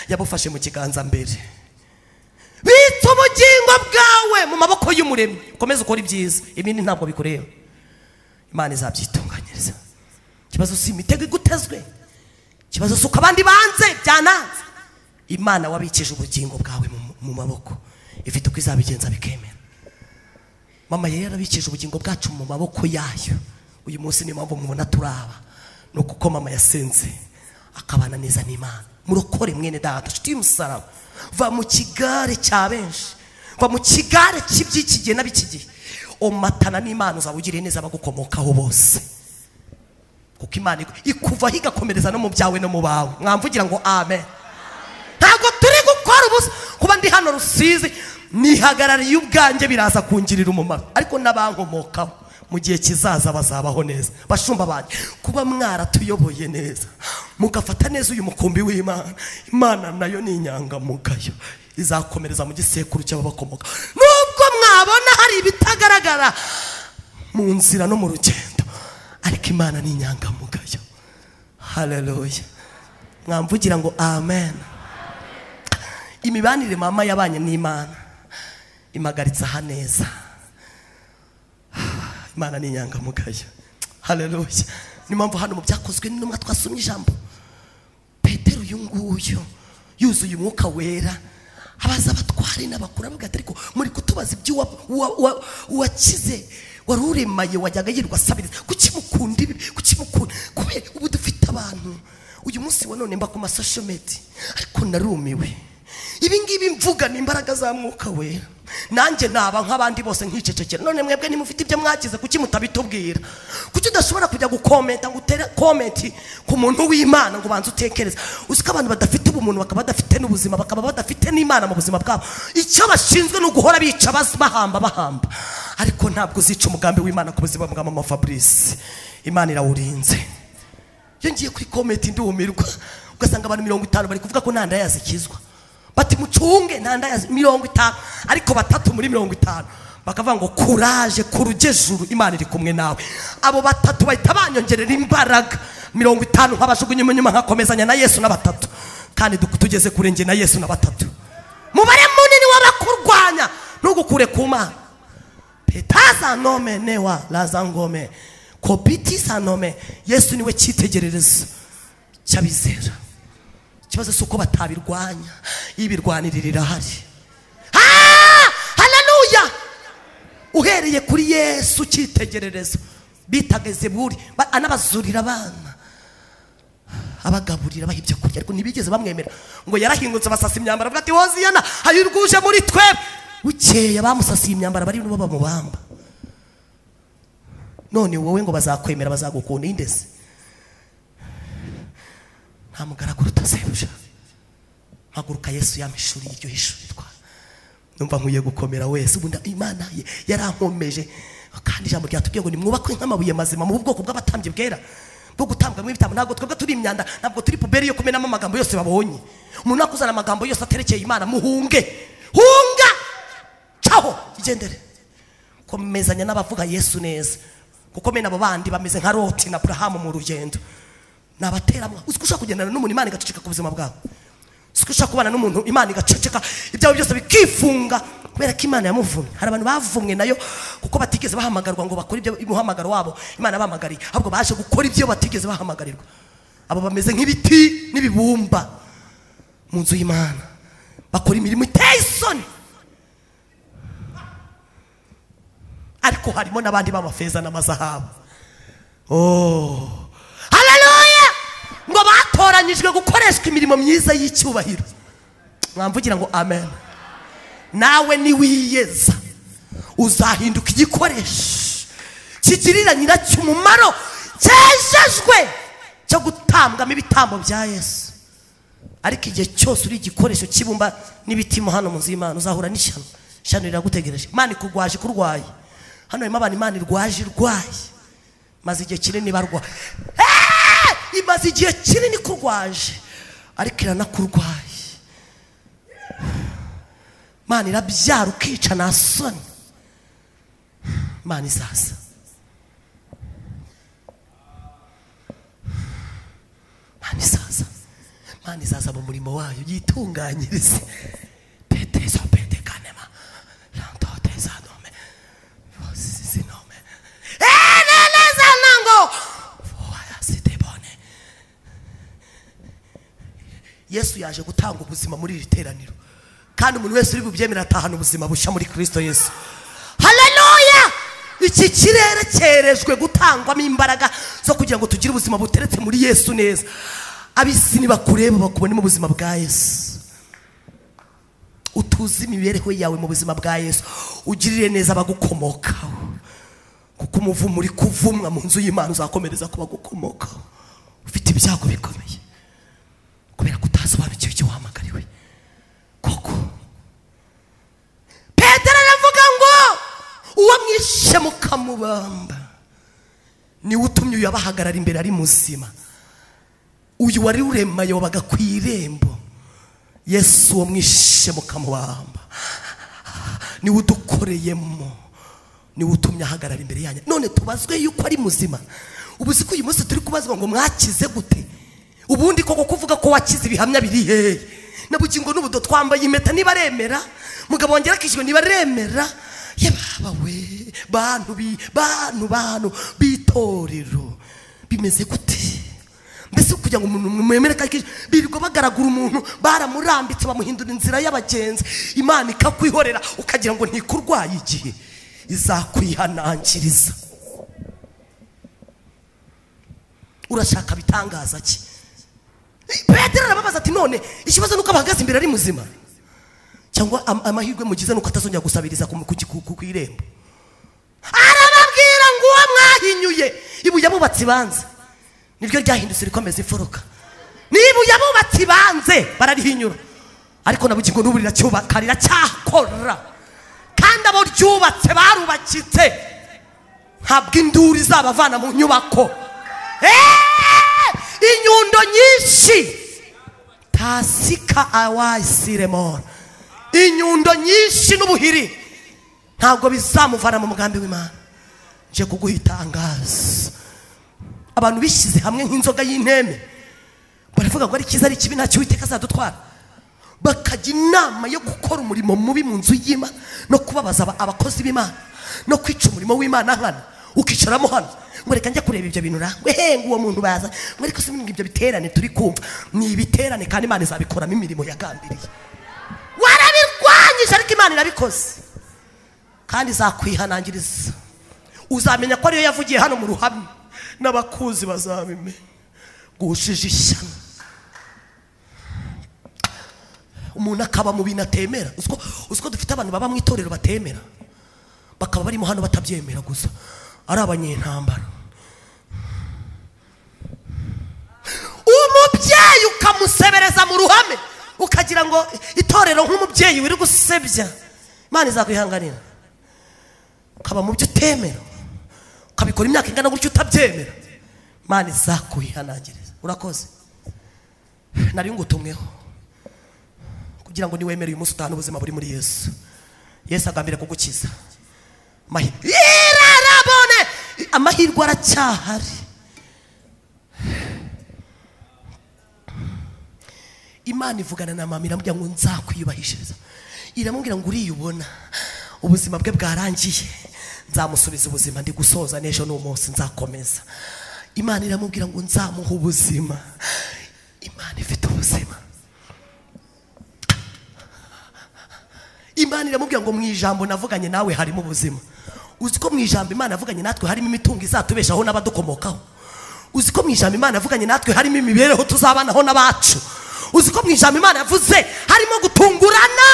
yabufashe mu kiganza mbere bita ubugingo bwawe mu maboko y'Umuremyi ukomeze ukora ibyiza ibindi ntabwo bikureba Imana izabyitunganyiriza kibazo si imitego igutezwe kibazo suko abandi banze byananze Imana wabikije ubugingo bwawe mu maboko ifite uko izabigenza bikemera mama yari yarabikije ubugingo bwacu mu maboko yayo uyu munsi ni mpamvu mubona turaba no kuko mama yasenze akabana neza n'Imana murokore mwene data nshuti y'umusaraba va mu kigare cya benshi va mu kigare cy'ibyikigihe n'abikigihe omatana n'Imana uzabugire neza bagukomokaho bose kuko Imana ikuvaho igakomereza no mu byawe no mu bawe mwamvugira ngo amen ntabwo turi gukora ubusa kuba ndi hano Rusizi nihagarariye ubwanjye biraza kungirira umumaro ariko n'abankomokaho mu gihe kizaza bazabaho neza bashumba banjye kuba mwaratuyoboye neza mugafata neza uyu mukumbi w'Imana Imana nayo ni inyangamugayo izakomereza mu gisekuru cy'abakomoka nubwo mwabona hari ibitagaragara mu nzira no mu rugendo ariko Imana ni inyangamugayo haleluya mwamvugira ngo amen imibanire mama yabanye n'Imana imagaritse aha neza Imana ni inyangamugayo haleluya ni mpamvu hano mu byakozwe n'intumwa twasomye ijambo Petero uyu nguyu yuzuye umwuka wera abaza abatware n'abakuru avuga ati ariko muri kutubaza ibyo wakize wari uremaye wajyaga yirwa asabiriza kuki mukunda ibi kuki mukunda kubera ubu dufite abantu uyu munsi wa none mba ku social media ariko narumiwe ibi ngibi mvuga ni imbaraga za mwuka wera nanjye naba nk'abandi bose nkicecekera none mwebwe nimufite ibyo mwakize kuki mutabitubwira kuki udashobora kujya gukomenta ngo utere comment ku muntu w'Imana ngo banze utekereza usika abantu badafite ubumuntu bakaba badafite n'ubuzima bakaba badafite n'Imana mu buzima bwabo icyo bashinzwe no guhora bica bahamba ariko ntabwo uzica umugambi w'Imana ku buzima bwa Mama Fabrice Imana irawurinze iyo ngiye kuri comment ndumirwa ugasanga abantu 50 bari kuvuga ko ntanda yazikizwa bati mucunge ntanda ya 50 ariko batatu muri 50 bakavuga ngo courage kurugejuru Imana iri kumwe nawe abo batatu bahita banyongerera imbaraga 50 nk'abashugunye nyuma nkakomezanya na Yesu na batatu kandi tugeze kurenge na Yesu na batatu mubare munini w'abakurwanya ntugukure ku Mana petaza nome newa lazangome kopiti sanome Yesu niwe cyitegerereza cyabizera kibazo suko batabirwanya ibirwanirira irahari haleluya uhereye kuri Yesu cyitegerereza bitageze buri anabazurira abana abagaburira bahibye kurya ariko nibigeze bamwemera ngo yarahingutse basasa imyambaro avuga ati Hoziyana hayurguje muri twebwe ukeye bamusasiye imyambaro bari nubo bamubamba none wowe ngo bazakwemera bazagukunda indese nta mugaragaro utasebuja haguruka Yesu yamishuri iryo hishurirwa numva nkwiye gukomera wese ubundi Imana yarankomeje kandi ijambo ryatubwiye ngo nimwubakwe nk'amabuye mazima mu bwoko bw'abatambye bwera bwo gutambwamo ibitambo ntabwo twebwe turi imyanda ntabwo turi puberi yo kumenamo amagambo yose babonye umuntu akuzana amagambo yose aterekeye Imana muhunge hunga caho igendere komezanya n'abavuga Yesu neza kuko mena abo bandi bameze nka Loti na Abrahamu mu rugendo nabateramwa ushaka kugendana n'umuntu Imana igaceceka ku buzima bwawe ushaka kubana n'umuntu Imana igaceceka ibyawe byose bikifunga kubera ko Imana yamuvumye hari abantu bavumwe nayo kuko batigeze bahamagarwa ngo bakore ibyo imuhamagaro wabo Imana bahamagariye ahubwo baje gukora ibyo batigeze bahamagarirwa abo bameze nk'ibiti n'ibibumba mu nzu y'Imana bakora imirimo iteye isoni ariko harimo n'abandi b'amafeza n'amazahabu haleluya ngo batoranyijwe gukoreshwa imirimo myiza y'icyubahiro mwamvugira ngo amen nawe niwiyeza uzahinduka igikoresho kigirira nyiracyo umumaro cyejejwe cyo gutambwamo ibitambo bya Yesu ariko igihe cyose uri igikoresho kibumba n'ibitimo hano mu nzu y'Imana uzahura n'ishyano ishyano riragutegereje Imana ikugwaje kurwaye hano harimo abantu Imana irwaje maze igihe kinini barwaye imaze igihe kinini kurwaje ariko iranakurwaye Imana irabyara ukica nta soni Imana izaza Imana izaza mu murimo wayo yitunganyirize petezo petekanema lantoteza nome sinome neza nango sitebone Yesu yaje gutanga ubuzima muri iri teraniro kandi umuntu wese uri bubyemera atahana ubuzima bushya muri Kristo Yesu haleluya iki kirere cyerejwe gutangwamo imbaraga zo kugira ngo tugire ubuzima buteretse muri Yesu neza abisi nibakureba bakubone mu buzima bwa Yesu utuzi imibereho yawe mu buzima bwa Yesu ugirire neza abagukomokaho kuko umuvumo uri kuvumwa mu nzu y'Imana uzakomereza kuba gukomokaho ufite ibyago bikomeye kubera kutasobanukiwe icyo wahamagariwe koko Petero aravuga ngo uwo mwishe mukamubamba ni utumye uyu abahagarara imbere ari muzima uyu wari uremaye wabaga ku irembo Yesu uwo mwishe mukamubamba ni udukoreyemo ni utumye ahagarara imbere yanyu none tubazwe yuko ari muzima ubuzi ko uyu munsi turi kubazwa ngo mwakize gute ubundi koko kuvuga ko wakize ibihamya biri hehe nabugingo n'ubudo twambaye impeta niba remera mugabo wongera kishwe niba remera yababa we bantu bitorero bimeze gute mbese kugira ngo umuntu mwemere ko birirwa bagaragura umuntu baramurambitse bamuhindura inzira y'abagenzi, Imana ikakwihorera ukagira ngo ntikurwaye igihe izakwihanangiriza. Urashaka bitangaza ki? Petero arababaza ati none ikibazo nuko abahagaze imbere ari muzima, cyangwa amahirwe mugize nuko atazongera gusabiriza ku irembo? Arababwira ngo uwo mwahinyuye ibuye abubatsi banze niryo ryahindutse rikomeza imfuruka. Nibuye abubatsi banze bararihinyura, ariko nabugingo n'ubu riracyubaka riracyakora, kandi abo ryubatse barubakitse ntabwo induru izabavana mu nyubako. Inyundo nyinshi tasika awayisiremora, inyundo nyinshi n'ubuhiri ntabwo bizamuvana mu mugambi w'Imana. Nje kuguha itangazo, abantu bishyize hamwe nk'inzoga y'inteme baravuga ngo ari cyiza ari kibi ntacyo Uwiteka azadutwara, bakajya inama yo gukora umurimo mubi mu nzu y'Imana no kubabaza abakozi b'Imana no kwica umurimo w'Imana nkana. Ukicaramo hano ngo reka njya kureba ibyo bintu rangwe henga uwo muntu baza ngo ariko se ibyo biterane turi kumva ni ibiterane kandi Imana izabikoramo imirimo yagambiriye. Warabirwanyije ariko Imana irabikoze kandi izakwihanangiriza. Uzamenya ko ariyo yavugiye hano mu ruhamwe, n'abakuzi bazabimenya. Gushije ishyano umuntu akaba mu bintu atemera. Uziko dufite abantu baba mu itorero batemera, bakaba barimo hano batabyemera gusa ari abanyentambara. Umubyeyi ukamusebereza mu ruhame ukagira ngo itorero nk'umubyeyi wiri gusebya, Imana izakwihanganira. Ukaba mu byo utemera ukabikora imyaka ingana gutyo utabyemera, Imana izakwihanangiriza. Urakoze, nari ngutumweho kugira ngo niwemere uyu munsi utahana ubuzima buri muri Yesu. Yesu agambira kugukiza. Irarabone amahirwe aracyahari. Imana ivugana na mama iramubwira ngo nzakwiyubahishiriza. Iramubwira ngo uriyubona ubuzima bwe bwarangiye, nzamusubiza ubuzima. Ndi gusoza n'ejo n'umunsi nzakomeza. Imana iramubwira ngo nzamuha ubuzima. Imana ifite ubuzima. Imana iramubwira ngo mu ijambo navuganye nawe harimo ubuzima. Uziko mu ijambo Imana yavuganye natwe harimo imitungo izatubeshaho n'abadukomokaho. Uziko mu ijambo Imana yavuganye natwe harimo imibereho tuzabanaho n'abacu. Uziko mu ijambo Imana yavuze harimo gutungurana,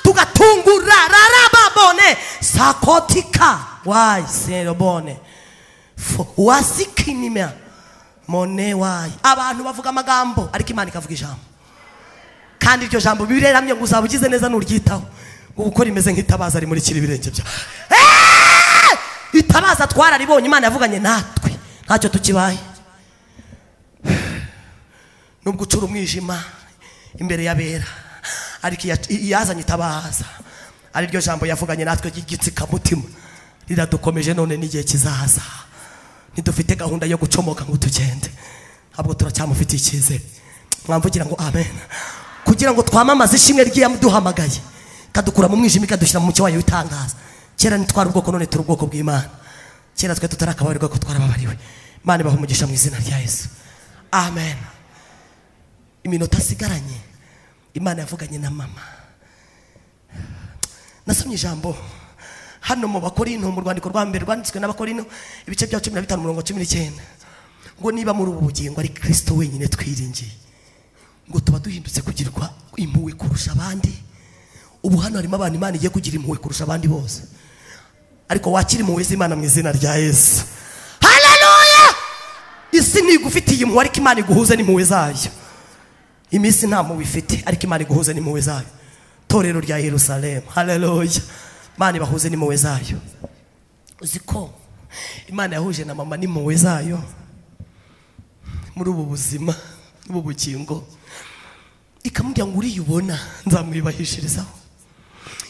tugatungura rarababone sakotika why serobone wasikinimya mone why. Abantu bavuga amagambo ariko Imana ikavuga ijambo, kandi iryo jambo Bibiliya iramye ngo uzabugize neza nuryitaho uko rimeze nk'itabaza ari muri kiri birenge bya itabaza twararibonye. Imana yavuganye natwe ntacyo tukibaye, nubwo ucura umwijima imbere y'abera, ariko yazanye itabaza ari ryo jambo yavuganye natwe ry'igitsika mutima riradukomeje none n'igihe kizaza. Ntidufite gahunda yo gucomoka ngo tugende, ahubwo turacyamufitiye icyizere. Mwamvugira ngo amen, kugira ngo twamamaze ishimwe ry'yamuduhamagaye kadukura mu mwijima ikadushyira mu mucyo wayo witangaza. Kera nitwara ubwoko none turi ubwoko bw'Imana, kera twe tutarakabarirwa ko twarababariwe. Imana ibaha umugisha mu izina rya Yesu, amen. Iminota asigaranye Imana yavuganye na mama. Nasomye ijambo hano mu Bakorinto, mu rwandiko rwa mbere rwanditswe n'Abakorinto ibice bya 15:19, ngo niba muri ubu bugingo ari Kristo wenyine twiringiye, ngo tuba duhindutse kugirwa impuhwe kurusha abandi. Ubu hano harimo abantu Imana igiye kugira impuhwe kurusha abandi bose, ariko wakira impuhwe z'Imana mu izina rya Yesu. Haleluya! Isi ntigufitiye impuhwe ariko Imana iguhuza n'impuhwe zayo. Imisi nta mpuhwe ifite ariko Imana iguhuza n'impuhwe zayo. Torero rya Yerusalemu, haleluya, Imana ibahuze n'impuhwe zayo. Uziko Imana yahuje na mama n'impuhwe zayo muri ubu buzima n'ubu bugingo, ikamubwira ngo uriyubona nzamwibahishirizaho.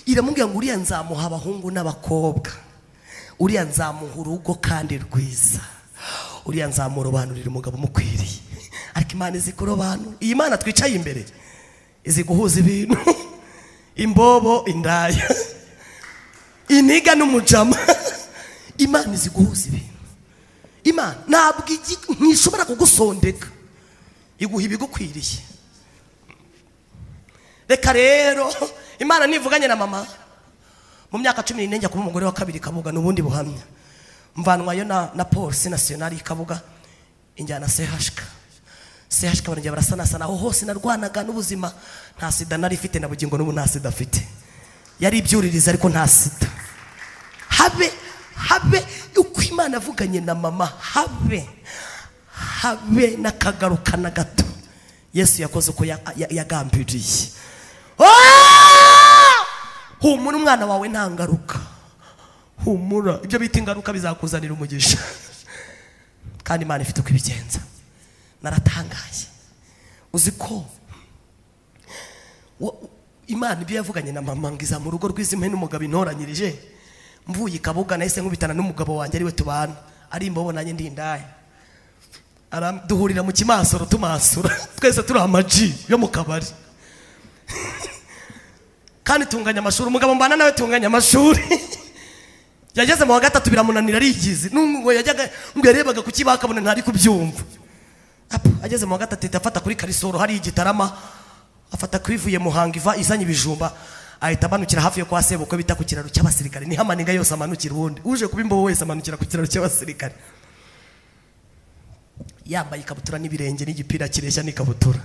Iramubwira ngo uriya nzamuha abahungu n'abakobwa, uriya nzamuha urugo kandi rwiza, uriya nzamurobanurira umugabo mukwiriye. Ariko Imana izi kurobanura. Iyi Mana twicaye imbere izi guhuza ibintu imbobo, indaya, iniga n'umujama. Imana izi guhuza ibintu. Imana ntabwo ntishobora kugusondeka. iguha ibigukwiriye. Reka rero Imana nivuganye na mama mu myaka 14 njya kuba umugore wa kabiri Kabuga n'ubundi buhamya, mvanwayo na Police Nationale Kabuga injyana CHK barongera barasanasana aho hose narwanaga n'ubuzima, nta sida nari ifite na bugingo n'ubu nta sida afite, yari ibyuririza ariko nta sida. Habe uko Imana avuganye na mama, habe nakagaruka na gato Yesu yakoze uko yagambiriye. Humura umwana wawe nta ngaruka, humura, ibyo bita ingaruka bizakuzanira umugisha kandi Imana ifite uko ibigenza. Naratangaye, uzi ko Imana ibyo yavuganye na mama ngiza mu rugo rw'izimpe n'umugabo intoranyirije, mvuye Kabuga nahise nkubitana n'umugabo wanjye ariwe tubana, ari imbobo nanjye ndi indaya, duhurira mu kimasoro tumasura twese turi amaji yo mu kabari kandi tunganya amashuri, umugabo mbana nawe tunganya amashuri yageze mu wa gatatu biramunanira arigize, nubwo yajyaga ngo yarebaga ku kibaho akabona ntari kubyumva. Ageze mu wa gatatu afata kuri Karisoro hari igitarama, afata kwivuye Muhanga iva izanye ibijumba, ahita amanukira hafi yo kwa sebukwe bita ku kiraro cy'abasirikare, niho amaniga yose amanukira, ubundi uje kuba imbobo wese amanukira ku kiraro cy'abasirikare, yambaye ikabutura n'ibirenge n'igipira kireshya n'ikabutura.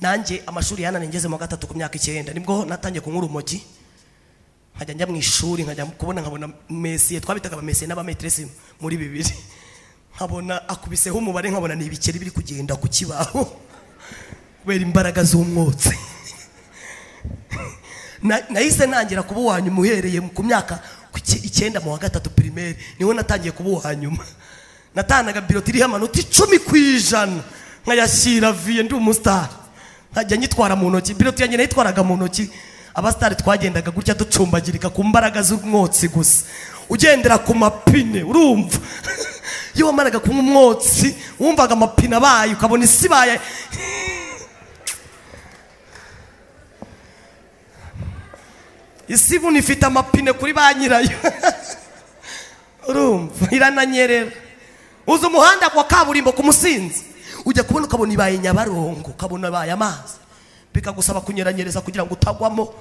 Nanjye amashuri yananengeze mu gatatu ku myaka 9 nibwo natangiye kunkura umogi, nkajya njya mu ishuri nkajya kubona nkabona Messi, twabitaga aba Messi n'abametresi muri bibiri, nkabona akubiseho umubare, nkabona ni ibikeri biri kugenda ku kibaho kubera imbaraga z'umwotsi. Nahise nangira kuba uwanyuma uhereye ku myaka 9 mu wa gatatu primaire, niho natangiye kuba uwanyuma. Natanaga biroti iriho amanota 10% nkayashyira vie ndi umustar, nkajya nyitwara mu ntoki, biroti yanjye nayitwaraga mu ntoki. Abastari twagendaga gutya ducumbagirika ku mbaraga z'umwotsi gusa, ugendera ku mapine, urumva iyo wamaraga kunywa umwotsi wumvaga amapine abaye, ukabona isi baye. Isi buno ifite amapine kuri ba nyirayo urumva irananyerera. Uza umuhanda wa kaburimbo ku Musinzi ujya kubona ukabona ibaye Nyabarongo, ukabona baye amazi, bikagusaba kunyeranyereza kugira ngo utagwamo,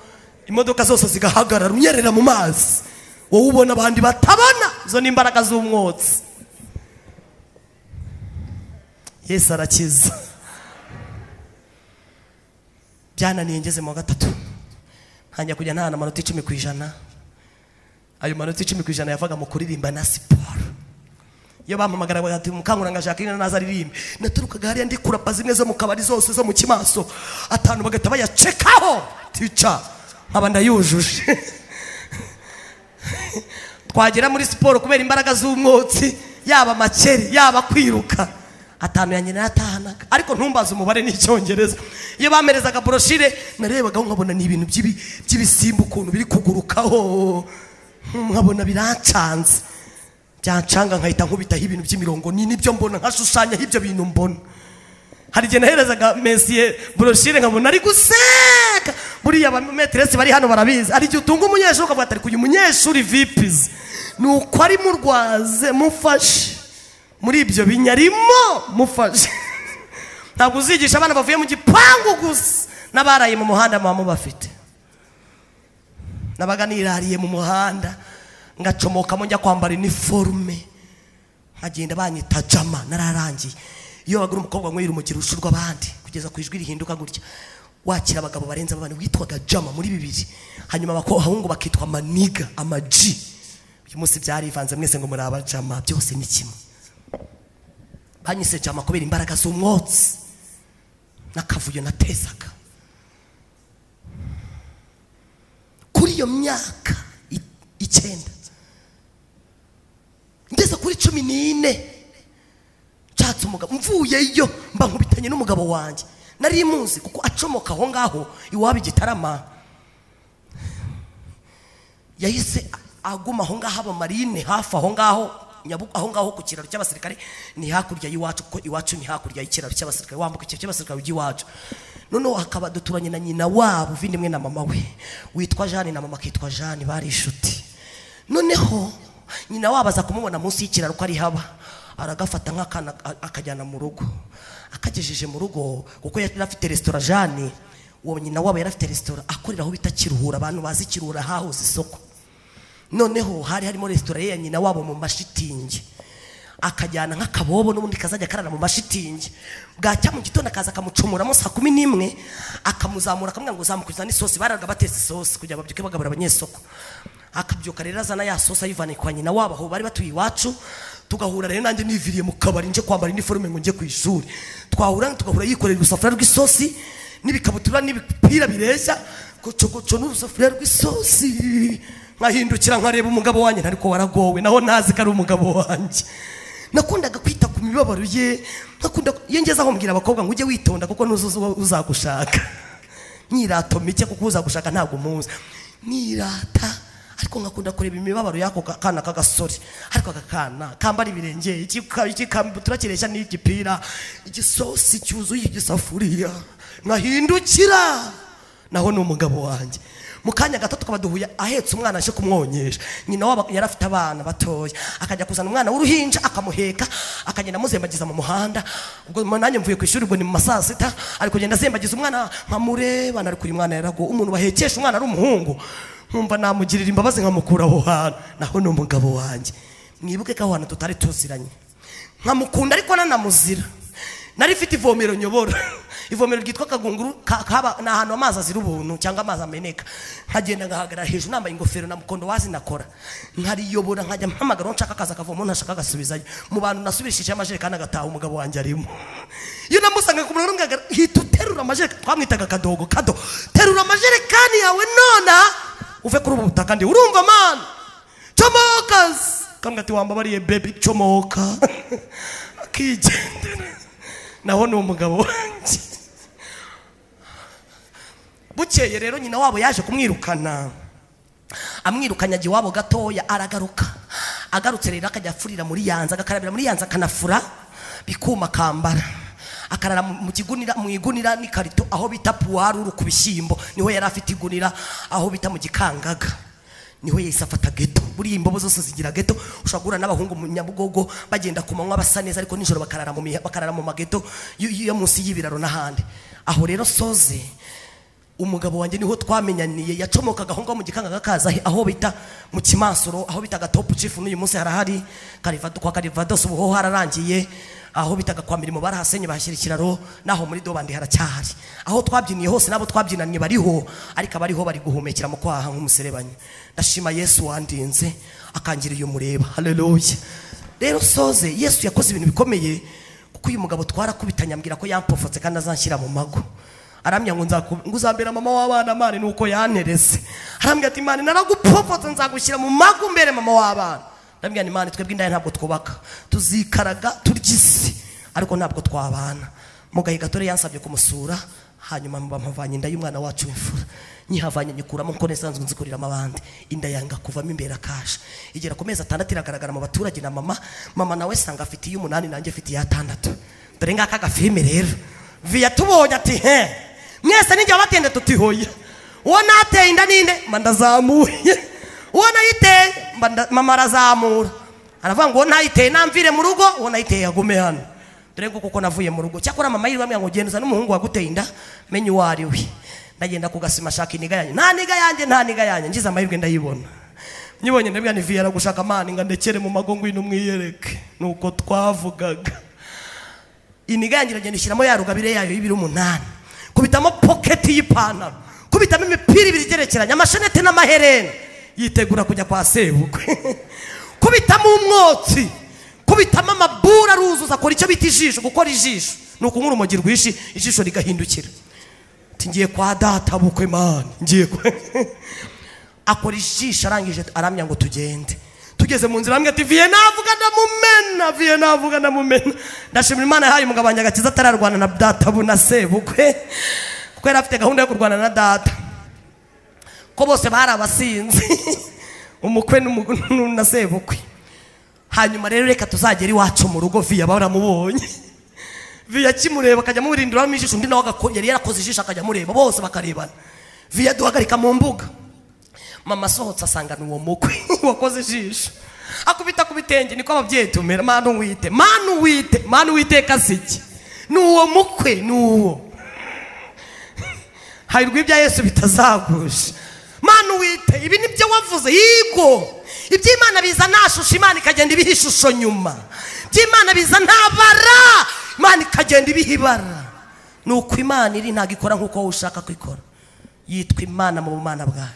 imodoka zose zigahagarara unyerera mu mazi, wowe ubona abandi batabona. Zo ni imbaraga z'umwotsi. Yesu arakiza. Byananiye ngeze mu wa gatatu, hanya kujya ntana amanota 10%. Ayo manota 10% yavaga mu kuririmba na siporo. Iyo bampamagara bati Mukankura Jacqueline naza aririmbe, naturukaga hariya ndi kurapa zimwe zo mu kabari zose zo mu Kimaso, atanu bagahita bayacekaho tica nkaba ndayujuje. Twagera muri siporo kubera imbaraga z'umwotsi, yaba makeri yaba kwiruka, atanu yanjye natahanaga, ariko ntumbaze umubare n'icyongereza. Iyo bamerezaga broshire narebaga nkabona ni ibintu by'ibisimba ukuntu biri kugurukaho, nkabona birancanze, byancanga nkahita nkubitaho ibintu by'imirongo nibyo mbona, nkashushanya ibyo bintu mbona. Hari igihe naherezaga Messi broshire nkabona ari guseka, buriya abametresi bari hano barabizi. Hari igihe utunga umunyeshuri ukavuga ati uyu munyeshuri vipiz nuko ari murwaze, mufashe muri ibyo binyarimo, mufashe. Ntabwo uzigisha abana bavuye mu gipangu gusa n'abaraye mu muhanda mama bafite. Nabaga nirariye mu muhanda ngacomokamo njya kwambara uniforme, nkagenda banyita jama, nararangiye. Iyo wagura umukobwa mwiri umukira ushurwa abandi kugeza ku ijwi rihinduka gutya, wakira abagabo barenze abana witwaga jama muri bibiri, hanyuma abahungu bakitwa maniga, amaji. Uyu munsi byarivanze mwese ngo muri abajama, byose ni kimwe. Banyise jama kubera imbaraga z'umwotsi nakavuyo natezaga. Kuri iyo myaka 9 ngeze kuri 14 nshatse umugabo, mvuyeyo mba nkubitanye n'umugabo wanjye nari muzi kuko acomoka aho ngaho iwabo Igitarama. Yahise aguma aho ngaho aba marine hafi aho ngaho aho ngaho ku kiraro cy'abasirikare, ni hakurya y'iwacu kuko iwacu ni hakurya y'ikiraro cy'abasirikare, wambuka icyo cy'abasirikare ujya iwacu. Noneho hakaba duturanye na nyina wabo uvindimwe na mama we witwa Jeanne na mama kitwa Jeanne, bari inshuti. Noneho nyina wabo aza kumubona munsi y'ikiraro ko ari haba, aragafata nk'akana akajyana mu rugo. Akagejeje mu rugo kuko yari afite restaurant Jane, uwo nyina wabo yari afite restaurant akoreraho bita Kiruhura, abantu bazi Kiruhura hahoze isoko. Noneho hari harimo restaurant ye ya nyina wabo mu mashitingi. Akajyana nk'akabobo n'ubundi kazajya karara mu mashitingi. Bwacya mu gitondo akaza akamucumuramo saa 11 akamuzamura akamubwira ngo uzamukuriza n'isosi, baraga batetse isosi kugira babyuke bagabura abanyesoko. Akabyuka rero azana ya sosi ayivana kwa nyina wabo aho bari batuye iwacu. Tugahura rero nanjye niviriye mu kabari nje kwambara uniforme ngo nje ku ishuri. Tugahura yikorera urusafuriya rw'isosi n'ibikabutura n'ibipira bireshya kocokoco n'urusafuriya rw'isosi. Nkahindukira nkareba umugabo wanjye ariko waragowe, naho nazi ko ari umugabo wanjye. Nakundaga kwita ku mibabaro ye, nakunda yengeza aho mbwira abakobwa ngo ujye witonda kuko nuzuzo uzagushaka. Nyirato mike kuko uzagushaka ntabwo muzi. Nirata ariko ngakunda kureba imibabaro yako kana kagasore. Ariko akakana kambara ibirenge ikikambutura kiresha n'igipira igisosi cyuzuye igisafuriya. Nkahindukira naho ni umugabo wanjye. Mukanya gato tukabaduhuye ahetse umwana aje kumwonyesha. Nyina wabo yarafite abana batoya, akajya kuzana umwana w'uruhinja akamuheka akagenda muzembagiza mu muhanda. Ubwo nanjye mvuye ku ishuri ubwo ni mu masaa 6 ari kugenda zembagiza umwana nkamureba, nari kuri umwana yarago umuntu bahekesha umwana ari umuhungu. Nkumva namugirira imbabazi nkamukura aho hantu. Naho ni umugabo wanjye. Mwibuke ko ahantu tutari tuziranye. Nkamukunda ariko nanamuzira. Nari mfite ivomero nyobora. Ivomero ryitwa Kagunguru kaba na ahantu amazi azira ubuntu cyangwa amazi ameneka. Nkagenda ngahagara hejuru nambaye ingofero na mukondo wazi nakora. Nkariyobora nkajya mpamagara nshaka akaza kavomo ntashaka gasubizayo. Mu bantu nasubirishije amajerekani agataha umugabo wanjye arimo. Iyo namusanga ku murongo ngagara hita uterura amajerekani, twamwitaga kadogo kado. Terura amajerekani yawe nona uve kuri ubu butaka ndi urumva man. Chomokas. Kamwe ati wambabariye baby chomoka. Akigendera. Naho ni umugabo wanjye. Bukeye rero nyina wabo yaje kumwirukana. Amwirukanya agiye wabo gatoya aragaruka. Agarutse rero akajya afurira muri Yanza, agakarabira muri Yanza akanafura bikuma kambara. Akarara mu kigunira mu igunira n'ikarito aho bita puwaru ku bishyimbo. Niho yari afite igunira aho bita mu Gikangaga. Niho yahise afata geto. Buri imbobo zose zigira geto. Ushagura n'abahungu mu Nyabugogo bagenda ku manywa basa neza ariko nijoro bakarara mu mageto yo munsi y'ibiraro n'ahandi. Aho rero soze umugabo wanjye niho twamenyaniye. Yacomokaga aho ngo mu Gikangaga kaza aho bita mu Kimansuro, aho bita Top Chief n'uyu munsi harahari Karivado kwa Karivados ubuho hararangiye. Aho bitaga kwa Mirimo barahasenye bashyira ikiraro, naho muri Dobandi haracyahari. Aho twabyiniye hose nabo twabyinanye bariho, ariko abariho bari guhumekera mu kwaha nk'umuserebanya. Ndashima Yesu wandinze akangiriye umureba. Haleluya. Rero soze Yesu yakoze ibintu bikomeye kuko uyu mugabo twarakubitanya ambwira ko yampofotse kandi azanshyira mu mago. Aramya ngo nguzambera mama w'abana mane nuko yanterese. Arambwira ati mane naragupofotse nzagushyira mu mago mbere mama w'abana. Ndambwira ni mane twebwe indaya ntabwo twubaka. Tuzikaraga turgisi ariko ntabwo twabana. Mugahe gatore yansabye kumusura hanyuma mpavanye inda y'umwana wacu w'imfura. Nyihavanye nyikuramo ko nesanzwe nzikurira amabandi. Inda yanga kuvamo imbere akasha. Igera ku mezi 6 iragaragara mu baturage na mama nawe sanga afite y'umunani nanjye afite ya 6. Dore ngaka gafilme rero. Via tubonye ati he. Mwese ninjye abatende tutihoye. Uwo nateye inda ninde mandazamuye. Uwo nayiteye mama arazamura. Aravuga ngo nayiteye namvire mu rugo, uwo nayiteye yagume hano. Dore kuko navuye mu rugo. Cyakora mama yirwamya ngo genza n'umuhungu waguteye inda menye wari we. Ndagenda kugasima shaka iniga yanjye. Nta niga yanjye ngize amahirwe ndayibona. Nyibonye ndabya ni via gushaka mani nga ndekere mu magongo ino mwiyereke. Nuko twavugaga. Iniga yanjye ndagenda ishyiramo ya rugabire yayo y'ibiri 8. Kubitamo pocket y'ipantaro. Kubitamo imipira ibiri gerekeranya amashenete n'amaherena. Yitegura kujya kwa sebukwe. Kubitamo umwotsi. Kubitamo amabura ruzuza akora icyo bita ijisho, gukora ijisho. Nuko nkuru mugira rwishi ijisho rigahindukira. Tingiye kwa data bukwe man. Ngiye akora ijisho arangije aramya ngo tugende. Tugeze mu nzira amwe ati vie navuga ndamumena. Ndashimira Imana yahaye umugabo wanjye agakiza atararwana na data buna sebukwe. Kuko yari afite gahunda yo kurwana na data. Ko bose bari abasinzi. Umukwe na sebukwe. Hanyuma rero reka tuzagera iwacu mu rugo via baramubonye. Via kimureba akajya murindira ijisho undi nawe yari yarakoze ijisho akajya mureba bose bakarebana. Via duhagarika mu mbuga. Mama sohotse asanga n'uwo mukwe wakoze ijisho. akubita ku bitenge. Niko ababyeyi tumera. Manu wite kasiki nuwo mukwe nuwo hayirwa ibya Yesu bitazagusha. Manu wite ibi nibyo wavuze yigo iby'Imana biza nashusha Imana ikagenda ibihishusho nyuma. By'Imana biza ntabara Imana ikagenda ibihibara. Nuko Imana iri ntago ikora nkuko wowe ushaka kwikora. Yitwa Imana mu bumana bwayo.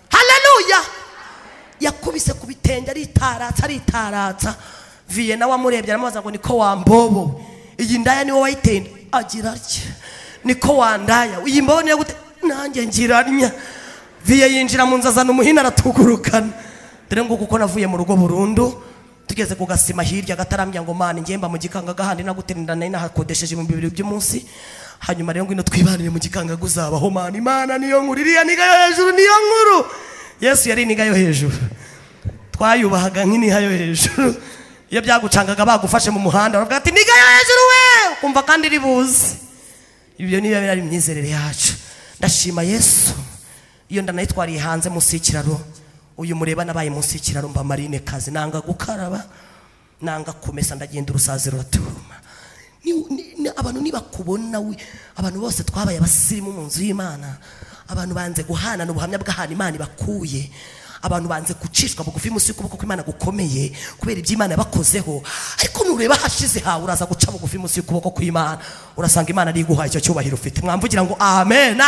Haleluya. Yakubise ku bitenge aritaratsa. Viye nawe amurebye aramubaza ngo niko wambobo iyi ndaya niwo wayitende. Agira atya niko wandaya iyi mbobo niyo gute nanjye ngiranya. Viye yinjira mu nzazana umuhina aratugurukana. Dore ngo kuko navuye mu rugo burundu tugeze ku gasima hirya gatarambya ngo Mana ngemba mu gikanga gahandi naguterindana nari nahakodesheje mu 2 by'umunsi. Hanyuma rero ngwino twibanire mu gikanga guzabaho Mana. Imana niyo nkuru iriya niga yo hejuru niyo nkuru. Yesu yari niga yo hejuru. Twayubahaga nk'iniha yo hejuru. Iyo byagucangaga bagufashe mu muhanda baravuga ati niga yo hejuru we kumva kandi ribuze. Ibyo niyo bari imyizerere yacu. Ndashima Yesu. Iyo ndanayitwariye hanze munsi y'ikiraro. Uyu mureba nabaye munsi y'ikiraro mba Marine kazi nanga gukaraba nanga kumesa ndagenda urusazi ruratuma. Abantu nibakubona abantu bose twabaye abasirimu mu nzu y'Imana. Abantu banze guhana n'ubuhamya bw'ahantu Imana bakuye. Abantu banze gucishwa bugufi munsi y'ukuboko kw'Imana gukomeye kubera iby'Imana yabakozeho. Ariko nureba hashize hawe uraza guca bugufi munsi y'ukuboko kw'Imana urasanga Imana ari guhaye icyo cyubahiro ufite. Mwamvugira ngo amen.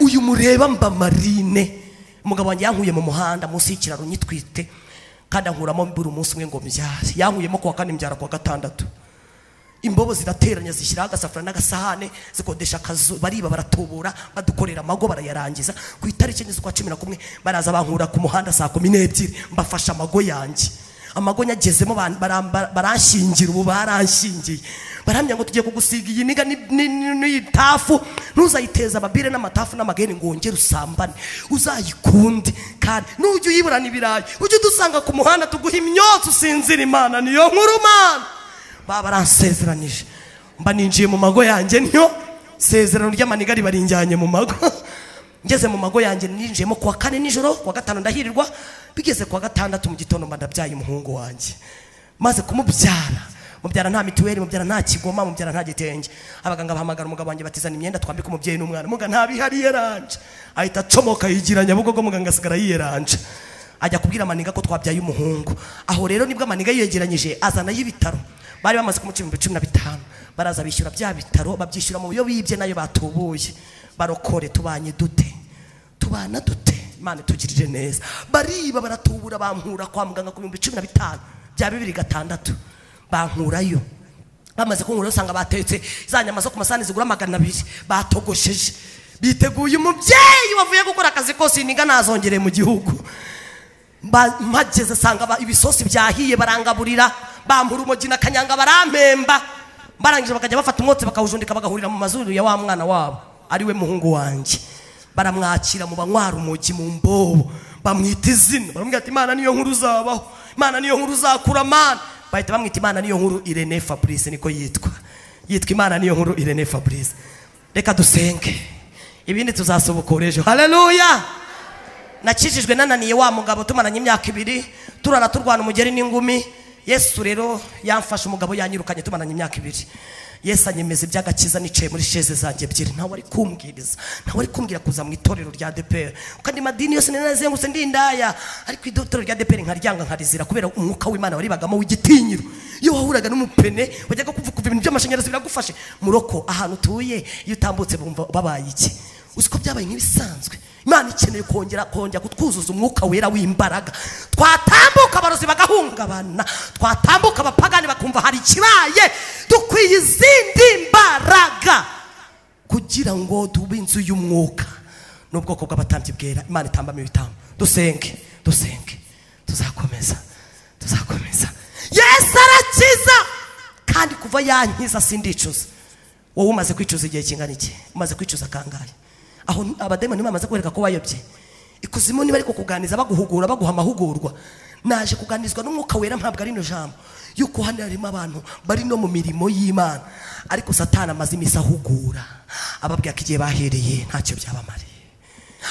Uyu mureba mba Marine umugabo wanjye yankuye mu muhanda munsi y'ikiraro nyitwite kandi ankuramo buri umunsi umwe ngo mbyare. Yankuyemo kuwa kane mbyara kuwa gatandatu. Imbobo zirateranya zishyiraho agasafuriya n'agasahane zikodesha akazu bariba baratubura badukorera amago barayarangiza. Ku itariki z'ukwa 11 baraza bankura ku muhanda saa 12 mbafasha amago yanjye. Amago nyagezemo baranshingira ubu baranshingiye. Baramya ngo tugiye kugusiga iyi niga n'itafu ntuzayiteza ababire n'amatafu n'amageni ngo wongere usambane uzayikunde kandi nujye uyiburana ibirayi ujye dusanga ku muhanda tuguha imyotsi usinzira. Imana niyo nkuru Mana. Baba baransezeranije mba ninjiye mu mago yanjye niyo sezerano ry'amaniga ribarinjyanye mu mago. Ngeze mu mago yanjye ninjiyemo kuwa kane nijoro kuwa gatanu ndahirirwa. Bigeze kuwa gatandatu mu gitondo mba ndabyaye umuhungu wanjye. Maze mubyara nta mituweli mubyara nta kigoma mubyara nta gitenge. Abaganga bahamagara umugabo wanjye batizana imyenda twambika umubyeyi n'umwana. Muga ntabihari yeranje ahita comoka yigira Nyabugogo muganga asigara yiyeranje. Ajya kubwira amaniga ko twabyaye umuhungu. Aho rero nibwo amaniga yegeranyije azana y'ibitaro. Bari bamaze kumuca 15,000 baraza bishyura bya bitaro babyishyura mu byo bibye nayo batubuye. Barokore tubanye dute tubana dute Imana tugirire neza. Bariba baratubura bampura kwa muganga ku 15,000 bya 2006 bankurayo. Bamaze kunkura usanga batetse za nyama zo ku masani zigura 200 batogosheje. Biteguye umubyeyi wavuye gukora akazi kose iniga nazongereye mu gihugu. Mageze sanga ibisosi byahiye barangaburira bampura umogi na kanyanga barampemba. Barangije bakajya bafata umwotsi bakawujundika bagahurira mu mazuru ya wa mwana wabo ari we muhungu wanjye. Baramwakira mu banywara umogi mu mbobo bamwita izina baramubwira ati Imana niyo nkuru uzabaho Imana niyo nkuru uzakura Mana. Bahita bamwita Imana niyo nkuru Irene Fabrice niko yitwa Imana niyo nkuru Irene Fabrice. Reka dusenge ibindi tuzasubukura ejo. Haleluya. Nakijijwe nananiye wa mugabo tumaranye imyaka 2 turara turwana umugeri n'ingumi. Yesu rero yamfashe umugabo yanyirukanye tumaranye imyaka 2. Yesu anyemeza iby'agakiza nicaye muri sheze zanjye ebyiri. Ntawe ari kumbwiriza ntawe ari kumbwira kuza mu itorero rya ADEPR kandi madini yose nenazenguse ndindaya. Ariko itorero rya ADEPR nkaryanga nkarizira kubera umwuka w'Imana waribagamo w'igitinyiro. Iyo wahuraga n'umupene wajyaga kuvuga ibintu by'amashanyarazi biragufashe. Muroko ahantu tuye iyo utambutse bumva babaye iki. Usiko byabaye nk'ibisanzwe. Imana ikeneye kongera kutwuzuza umwuka wera w'imbaraga. Twatambuka abarozi bagahungabana. Twatambuka abapagani bakumva hari kibaye. Dukwiye izindi mbaraga kugira ngo tube inzu y'umwuka n'ubwoko bw'abatambyi bwera. Imana itambamo ibitambo. Dusenge tuzakomeza. Yesu arakiza kandi kuva yankiza sindicuza. Wowe umaze kwicuza igihe kingana iki? Umaze kwicuza kangahe? Aho abademoni bamaze kwereka ko wayobye. Ikuzimu niba ariko kuganiza baguhugura baguha amahugurwa. Naje kuganizwa n'umwuka wera mpabwa ari no jambo yuko hano harimo abantu bari no mu mirimo y'Imana ariko Satani amaze imisa ahugura ababwira ko igihe bahereye ntacyo byabamariye.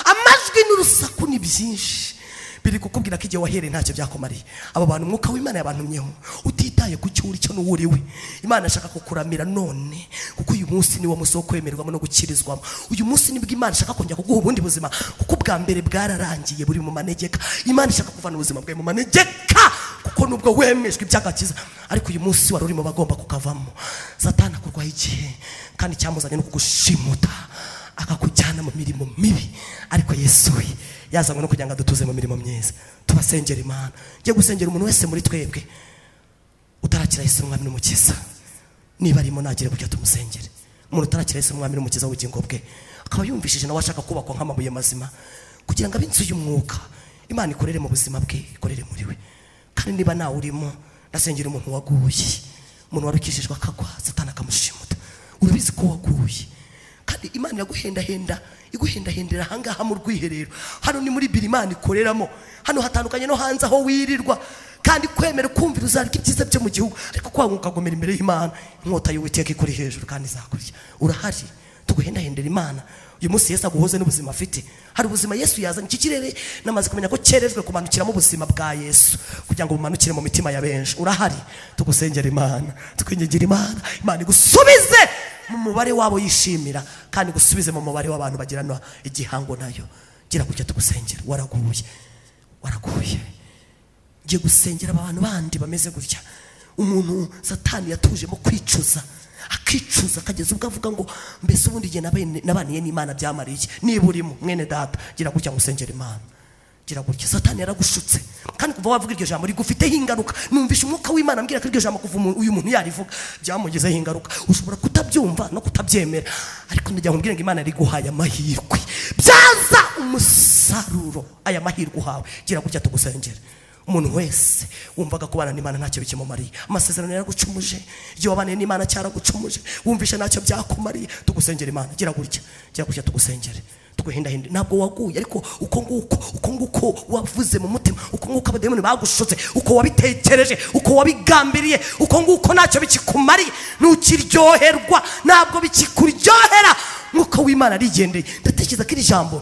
Amajwi n'urusaku ni byinshi biri kukubwira ko igihe wahereye ntacyo byakomariye. Aba bantu umwuka w'Imana yabantumyeho utitaye ku cyo uri cyo n'uwuriwe. Imana ashaka kukuramira none, kuko uyu munsi ni wo munsi wo kwemerwamo no gukirizwamo. Uyu munsi nibwo Imana ishaka kongera kuguha ubundi buzima, kuko bwa mbere bwararangiye buri mu manegeka. Imana ishaka kuvana ubuzima bwawe mu manegeka, kuko nubwo wemejwe iby'agakiza, ariko uyu munsi wari urimo bagomba kukavamo. Satani akurwaye igihe, kandi cyamuzanye no kugushimuta akakujyana mu mirimo mibi, ariko Yesu we yazanywe no kugira ngo dutuze mu mirimo myiza. Tubasengera Imana. Ngiye gusengera umuntu wese muri twebwe utarakira Yesu umwami n'umukiza. Niba arimo nagire buryo tumusengere. Umuntu utarakira Yesu umwami n'umukiza w'ubugingo bwe, akaba yumvishije nawe ashaka kubakwa nk'amabuye mazima, kugira ngo ab'inzu y'umwuka Imana ikorere mu buzima bwe, ikorere muri we. Kandi niba nawe urimo, ndasengera umuntu waguye, umuntu warukishijwe akagwa, Satani akamushimuta. Urabizi ko waguye, kandi Imana iguhendahendera ahangaha mu rwiherero. Hano ni muri biri Imana ikoreramo. Hano hatandukanye no hanze aho wirirwa, kandi kwemera kumvira uzarya ibyiza byo mu gihugu, ariko kwanga ukagomera imbere y'Imana, inkota y'Uwiteka ikuri hejuru kandi izakurya. Urahari, tuguhendahendera Imana. Uyu munsi Yesu aguhoze n'ubuzima afite. Hari ubuzima Yesu yazanye. Iki kirere namaze kumenya ko cyerejwe kumanukiramo ubuzima bwa Yesu, kugira ngo bumanukire mu mitima ya benshi. Urahari, tugusengera Imana, tukwingingira Imana, Imana igusubize mu mubare wabo yishimira, kandi gusubize mu mubare w'abantu bagirana igihango nayo. Gira gutya tugusengera. Waraguye. Ngiye gusengera abantu bandi bameze gutya. Umuntu Satani yatujemo kwicuza, akicuza akageza ubwo avuga ngo mbese ubundi igihe nabaniye n'Imana byamariye. Niba urimo mwene data, gira gutya ngusengera Imana. Gira gutya. Satani yaragushutse, kandi kuva wavuga iryo jambo rigufiteho ingaruka. Numvisha umwuka w'Imana ambwira ko iryo jambo kuva uyu muntu yarivuga byamugezeho ingaruka. Ushobora kutabyumva no kutabyemera, ariko ndagira nkubwire ngo Imana riguhaye amahirwe, byaza umusaruro aya mahirwe uhawe. Gira gutya tugusengere. Umuntu wese wumvaga kubana n'Imana ntacyo bikimumariye, amasezerano yaragucumuje, igihe wabaniye n'Imana cyaragucumuje, wumvisha ntacyo byakumariye, tugusengera Imana. Gira gutya tugusengere. Tuguhendahende. Ntabwo waguye, ariko uko nguko wavuze mu mutima, uko nguko abademoni bagushotse, uko wabitekereje, uko wabigambiriye, uko nguko ntacyo bikikumariye, ntukiryoherwa, ntabwo bikikuryohera. Mwuka w'Imana arigendeye. Ndatekereza ko iri jambo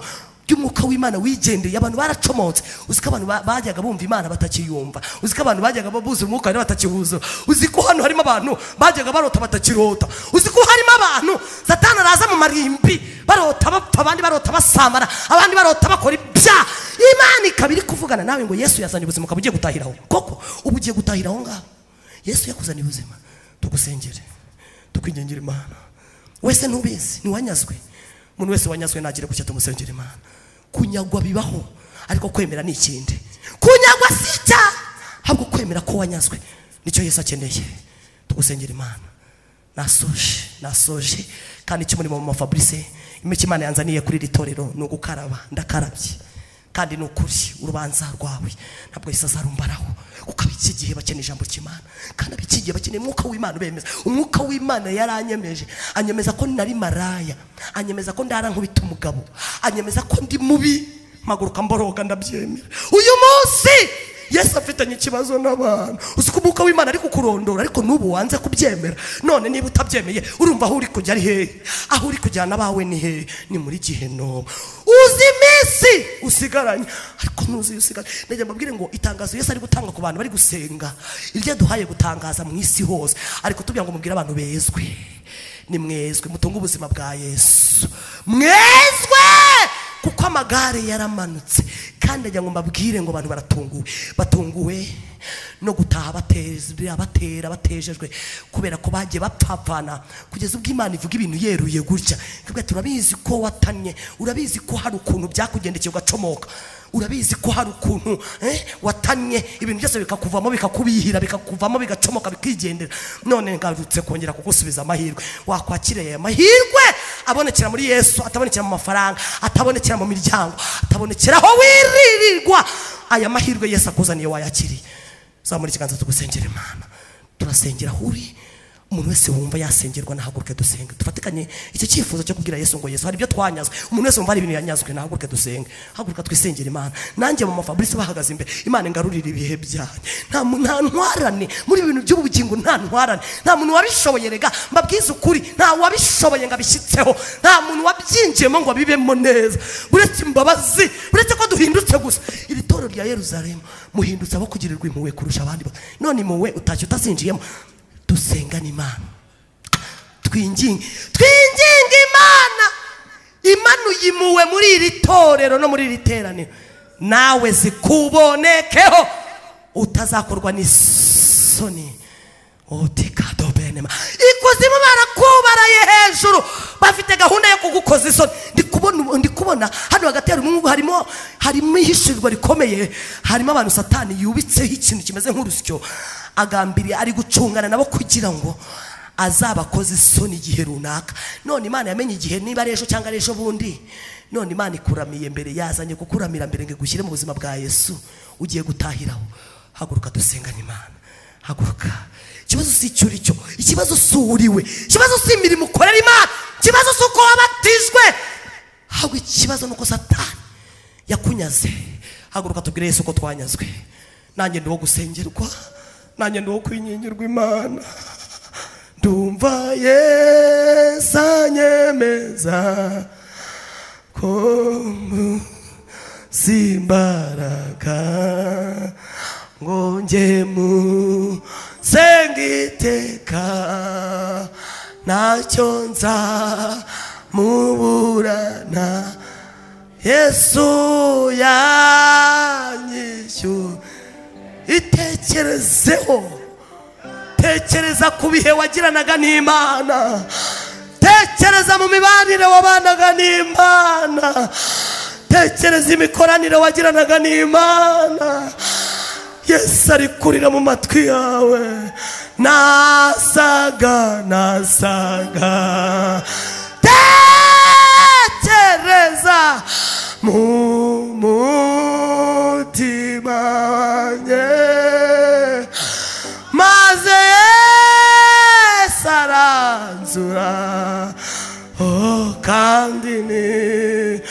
ry'umwuka w'Imana wigendeye, abantu baracomotse. Uziko abantu bajyaga bumva Imana batakiyumva, uziko abantu bajyaga babuza umwuka batakiwuza, uziko hano harimo abantu bajyaga barota batakirota, uziko harimo abantu Satani araza mu marimbi barota bapfa, abandi barota basamara, abandi barota bakora ibya. Imana ikabiri kuvugana nawe ngo Yesu yazanye ubuzima, ukaba ugiye gutahiraho. Koko ubu ugiye gutahiraho ngaho. Yesu yakuzaniye ubuzima. Tugusengere, tukwingingira Imana. Wese ntubizi, niwanyazwe. Umuntu wese wanyazwe nagire gutya tumusengera Imana. Kunyagwa bibaho, ariko kwemera ni ikindi. Kunyagwa sita, ahubwo kwemera ko wanyazwe nicyo Yesu akeneye. Tugusengera Imana. Nasoje kandi icyo muri mu Fabrice imeke Imana yanzaniye kuri ritorero no gukaraba. Ndakarabye, kandi nukuri urubanza rwawe ntabwo Yesu azarumbaraho. Ukabiki gihe bakeneye ijambo cy'Imana, kandi abiki gihe bakeneye umwuka w'Imana bemeza. Umwuka w'Imana yaranyemeje, anyemeza ko nari maraya, anyemeza ko ndara nkubita umugabo, anyemeza ko ndi mubi, maguruka mboroga ndabyemera. Uyu munsi Yesu afitanye ikibazo n'abantu. Uziko umwuka w'Imana ari kukurondora, ariko nubu wanze kubyemera. None niba utabyemeye, urumva aho uri kujya ari hehe? Aho uri kujyana abawe ni hehe? Ni muri Gehinomu. Uzi iminsi usigaranye, ariko ntuzi usigaranye. Ndagira mbabwire ngo itangazo Yesu ari gutanga ku bantu bari gusenga, iryo duhaye gutangaza mu isi hose, ariko tubwira ngo mubwire abantu bezwe. Ni mwezwe, mutunga ubuzima bwa Yesu. Mwezwe, kuko amagare yaramanutse. Kandi ndagira ngo mbabwire ngo abantu batunguwe no gutaha batejejwe, kubera ko bagiye bapfapfana kugeza ubwo Imana ivuga ibintu yeruye gutya. Kabwe turabizi ko watanye, urabizi ko hari ukuntu byakugendekeye ugacomoka, urabizi ko hari ukuntu watanye ibintu byose bikakuvamo, bikakubihira, bikakuvamo, bigacomoka, bikigendera. None ngarutse kongera kugusubiza amahirwe. Wakwakiriye amahirwe abonekera muri Yesu, atabonekera mu mafaranga, atabonekera mu miryango, atabonekera aho wiririrwa. Aya mahirwe Yesu akuzaniye wayakiriye. Zamura ikiganza tugusengera Imana. Turasengera huri umuntu wese wumva yasengerwa nahaguruke dusenge. Dufatikanye icyo cyifuzo cyo kubwira Yesu ngo Yesu hari ibyo twanyazwe. Umuntu wese wumva hari ibintu yanyazwe nahaguruke dusenge. Haguruka twisengera Imana. Nanjye mu Fabrice bahagaze imbere. Imana ingarurira ibihe byanjye. Nta ntwarane muri ibintu by'ubugingo, nta ntwarane. Nta muntu wabishoboye rega mbabwiza ukuri. Nta wabishoboye ngo abishyitseho. Nta muntu wabyinjiyemo ngo abibemo neza. Uretse imbabazi, uretse ko duhindutse gusa. Iri toro rya Yerusalemu muhindutse abo kugirirwa impuhwe kurusha abandi. None impuhwe utacyo utazinjiyemo. Dusengana Imana, twinginge Imana imanuye impuhwe muri iri torero no muri iri teraniro, nawe zikubonekeho utazakorwa n'isoni. Ikuzimu barakubaraye hejuru, bafite gahunda yo kugukoza isoni. Ndi kubona hano hagati harimo ihishirirwa rikomeye. Harimo abantu Satani yubitseho ikintu kimeze nk'urusyo, agambiriye ari gucungana nabo kugira ngo azabakoze isoni igihe runaka. None Imana yamenye igihe, niba ari ejo cyangwa ari ejo bundi. None Imana ikuramiye mbere, yazanye kukuramira mbere ngo igushyire mu buzima bwa Yesu ugiye gutahiraho. Haguruka dusengane Imana, haguruka. Ikibazo si icyo uri cyo, ikibazo si uriwe, ikibazo si imirimo ukorera Imana, ikibazo si uko wabatijwe, ahubwo ikibazo ni uko Satani yakunyaze. Haguruka tubwire Yesu ko twanyazwe. Nanjye ndi wo gusengerwa, nanjye ndi wo kwinyingirwa Imana. Ndumva Yesu anyemeza ko simbaraga ngo njye mu sengiteka ntacyo nza muburana. Yesu yanyishyuye. Itekerezeho, tekereza ku bihe wagiranaga n'Imana, tekereza mu mibanire wabanaga n'Imana, tekereza imikoranire wagiranaga n'Imana. Yesu ari kurira mu matwi yawe. Nasaga tekereza mu mutima wanjye, maze Yesu aranzura. Kandi ni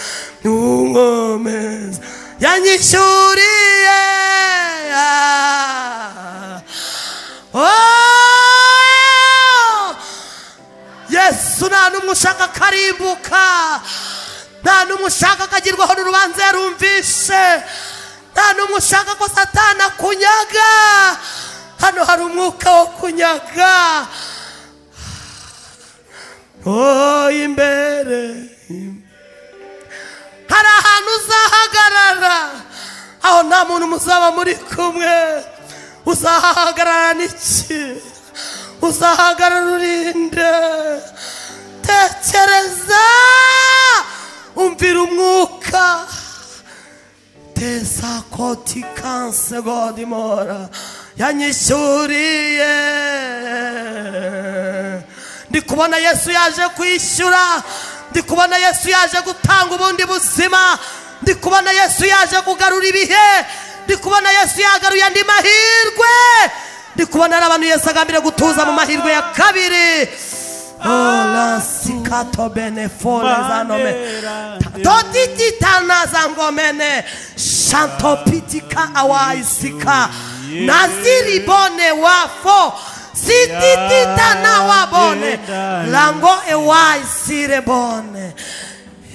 nungomeza yanyishyuriye. Yesu nta n'umwe ushaka karimbuka, nta n'umwe ushaka kagirwaho n'urubanza yarumvishe, nta n'umwe ushaka ko Satani akunyaga. Hano hari umwuka wo kunyaga. Imbere hari ahantu uzahagarara, aho nta muntu muzaba muri kumwe. Uzahagarara n'iki? Uzahagarara urinde. Tekereza, umvira umwuka. Tesa koti kanse godimora yanyishyuriye. Ndi kubona Yesu yaje kwishyura. Ndi kubona Yesu yaje gutanga ubundi buzima. Ndi kubona Yesu yaje kugarura ibihe. Ndi kubona Yesu yagaruye andi mahirwe. Ndi kubona ari abantu Yesu agambiriye gutuza mu mahirwe ya kabiri. La sikato benefole zanome totiti tanaza ngomene shanto pitika awaisika naziri bone wafo sititi tana wabone lango ewaisire bone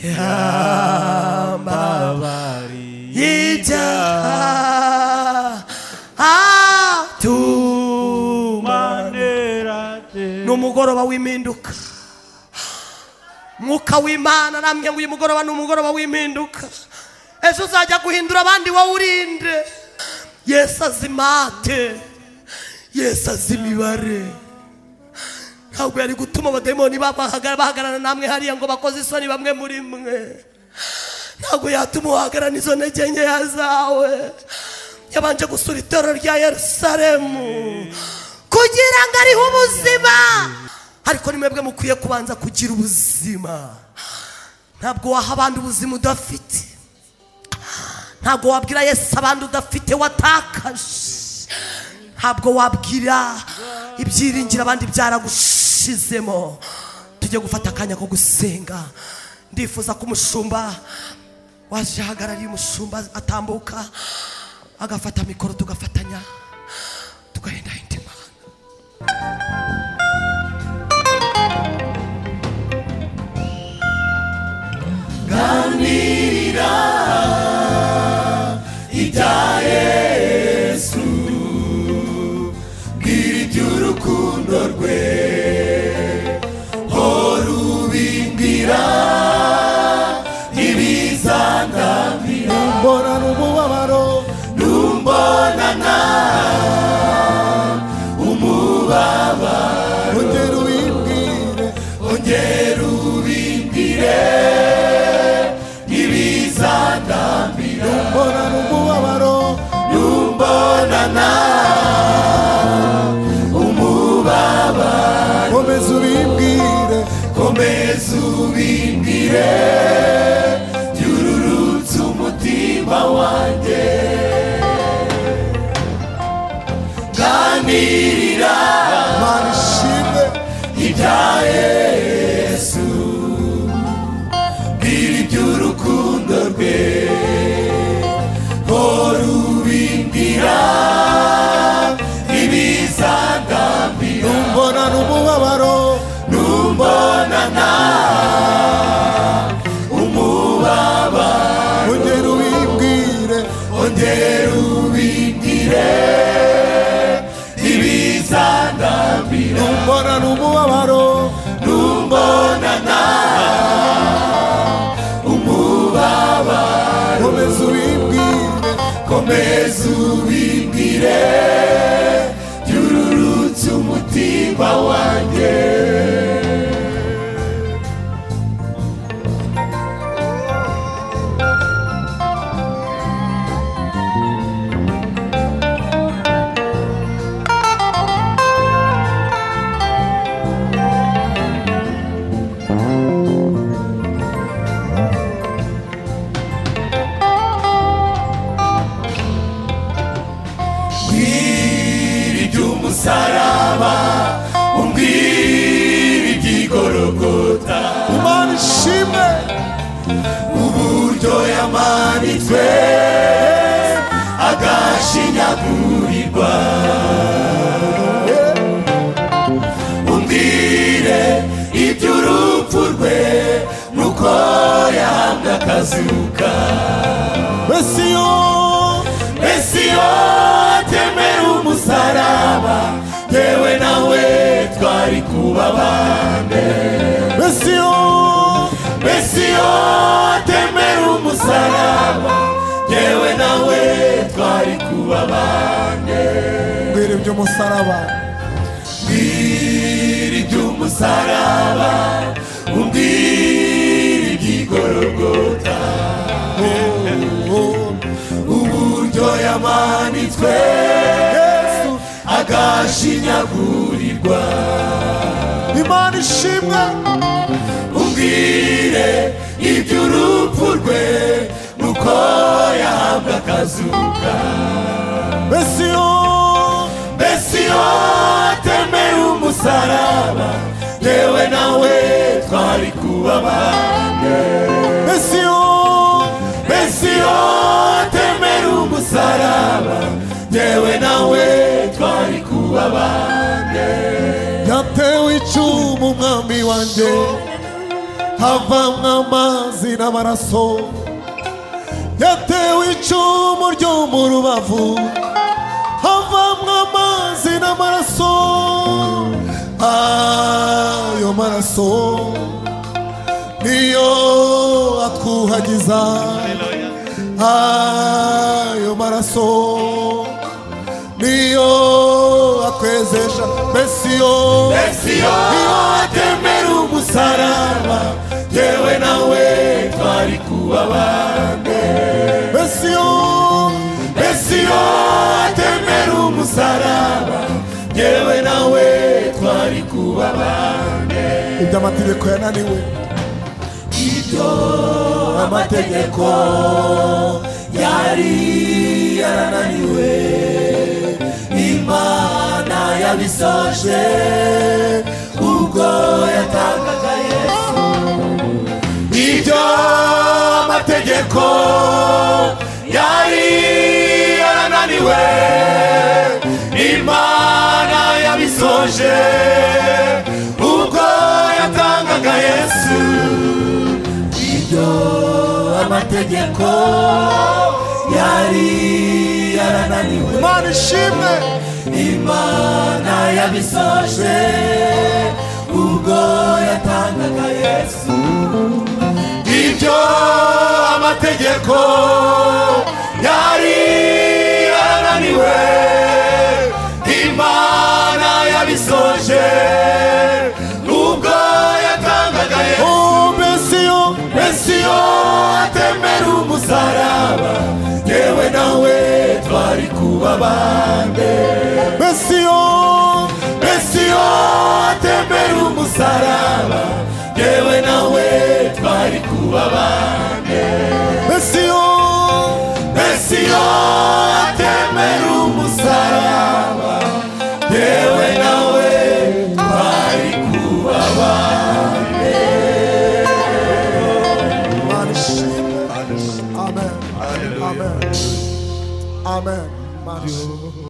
ya mbabari ija n'umugoroba w'impinduka. Mwuka w'Imana namwe ngo uyu mugoroba n'umugoroba w'impinduka. Ejo uzajya guhindura abandi wowe urinde. Yesu azimate, Yesu azimibare. Ntabwo yari gutuma abademoni bahagarana namwe hariya ngo bakoze isoni bamwe muri mwe. Ntabwo yatuma uhagarana izo ntege nkeya zawe. Yabanje gusura itorero rya Yerusalemu kugira ngo ariho ubuzima. Ariko ni mwebwe mukwiye kubanza kugira ubuzima. Ntabwo waha abandi ubuzima udafite. Ntabwo wabwira Yesu abandi udafite watakaje. ntabwo wabwira ibyiringiro abandi byaragushizemo. Tujye gufata akanya ko gusenga. Ndifuza ko umushumba waje ahagarariye umushumba atambuka agafata mikoro tugafatanya tugahenda intima. Ganirira ibya Yesu, bwira iby'urukundo rwe, horubimbira ibizandamira. Numbona n'umubabaro, numbonana umubabaro, ongera ubimbwire, ongera ubimbwire ibizandamira. Numbona n'umubabaro, numbonana umubabaro, komeza ubimbwire, komeza ubimbwire byururutse umutima wanjye. Ganirira Mana ishimwe ibya Yesu, bwira iby'urukundo rwe, horubimbira ibizandamira. Numbona n'umubabaro, numbonana umubabaro, ongera ubimbwire, ongera ubimbwire ibizandamira. Numbona n'umubabaro, numbonana umubabaro, komeza ubimbwire, komeza ubimbwire byururutse umutima wanjye. Saraba umbwira iby'igorogota. Imana ishimwe uburyo yamanitswe agashinyagurirwa. Umbwire iby'urupfu rwe, nuko yahambwe akazuka. Mesiyo atemera umusaraba, yewe nawe twari kuba bande. Mesiyo atemera umusaraba, yewe nawe twari kuba bande. Mbwira iby'umusaraba, mbwira iby'umusaraba, umbwira iby'igorogota. Uburyo yamanitswe agashinyagurirwa. Imana ishimwe umbwire iby'urupfu rwe, nuko yahambwe akazuka. Mesiyo atemera umusaraba, yewe nawe twari kuba bande. Mesiyo atemera umusaraba, yewe nawe twari kuba bande. Yatewe icumu umwami wanjye, havamwo amazi n'amaraso. Yatewe icumu ryo mu rubavu, havamwo amazi n'amaraso. Ayo maraso niyo atwuhagiza, ayo maraso niyo atwezesha. Mesiyo niyo atemera umusaraba, yewe nawe twari kuba bande. Mesiyo atemera umusaraba, yewe nawe twari kuba bande. Ibyo amategeko yananiwe, ibyo amategeko yari yarananiwe, Imana yabisoje ubwo yatangaga Yesu. Ibyo amategeko yari yarananiwe, Imana yabisoje ubwo yatangaga Yesu. Ibyo amategeko yari yarananiwe, Imana ishimwe, Imana yabisoje ubwo yatangaga Yesu. Ibyo amategeko yari yarananiwe, Imana yabisoje ubwo yatangaga Yesu. Mesiyo atemera umusaraba, yewe nawe twari kuba bande. Mesiyo atemera umusaraba, yewe nawe twari kuba bande. Mesiyo atemera umusaraba, yewe nawe twari kuba bande. Amen. Amen. Amen.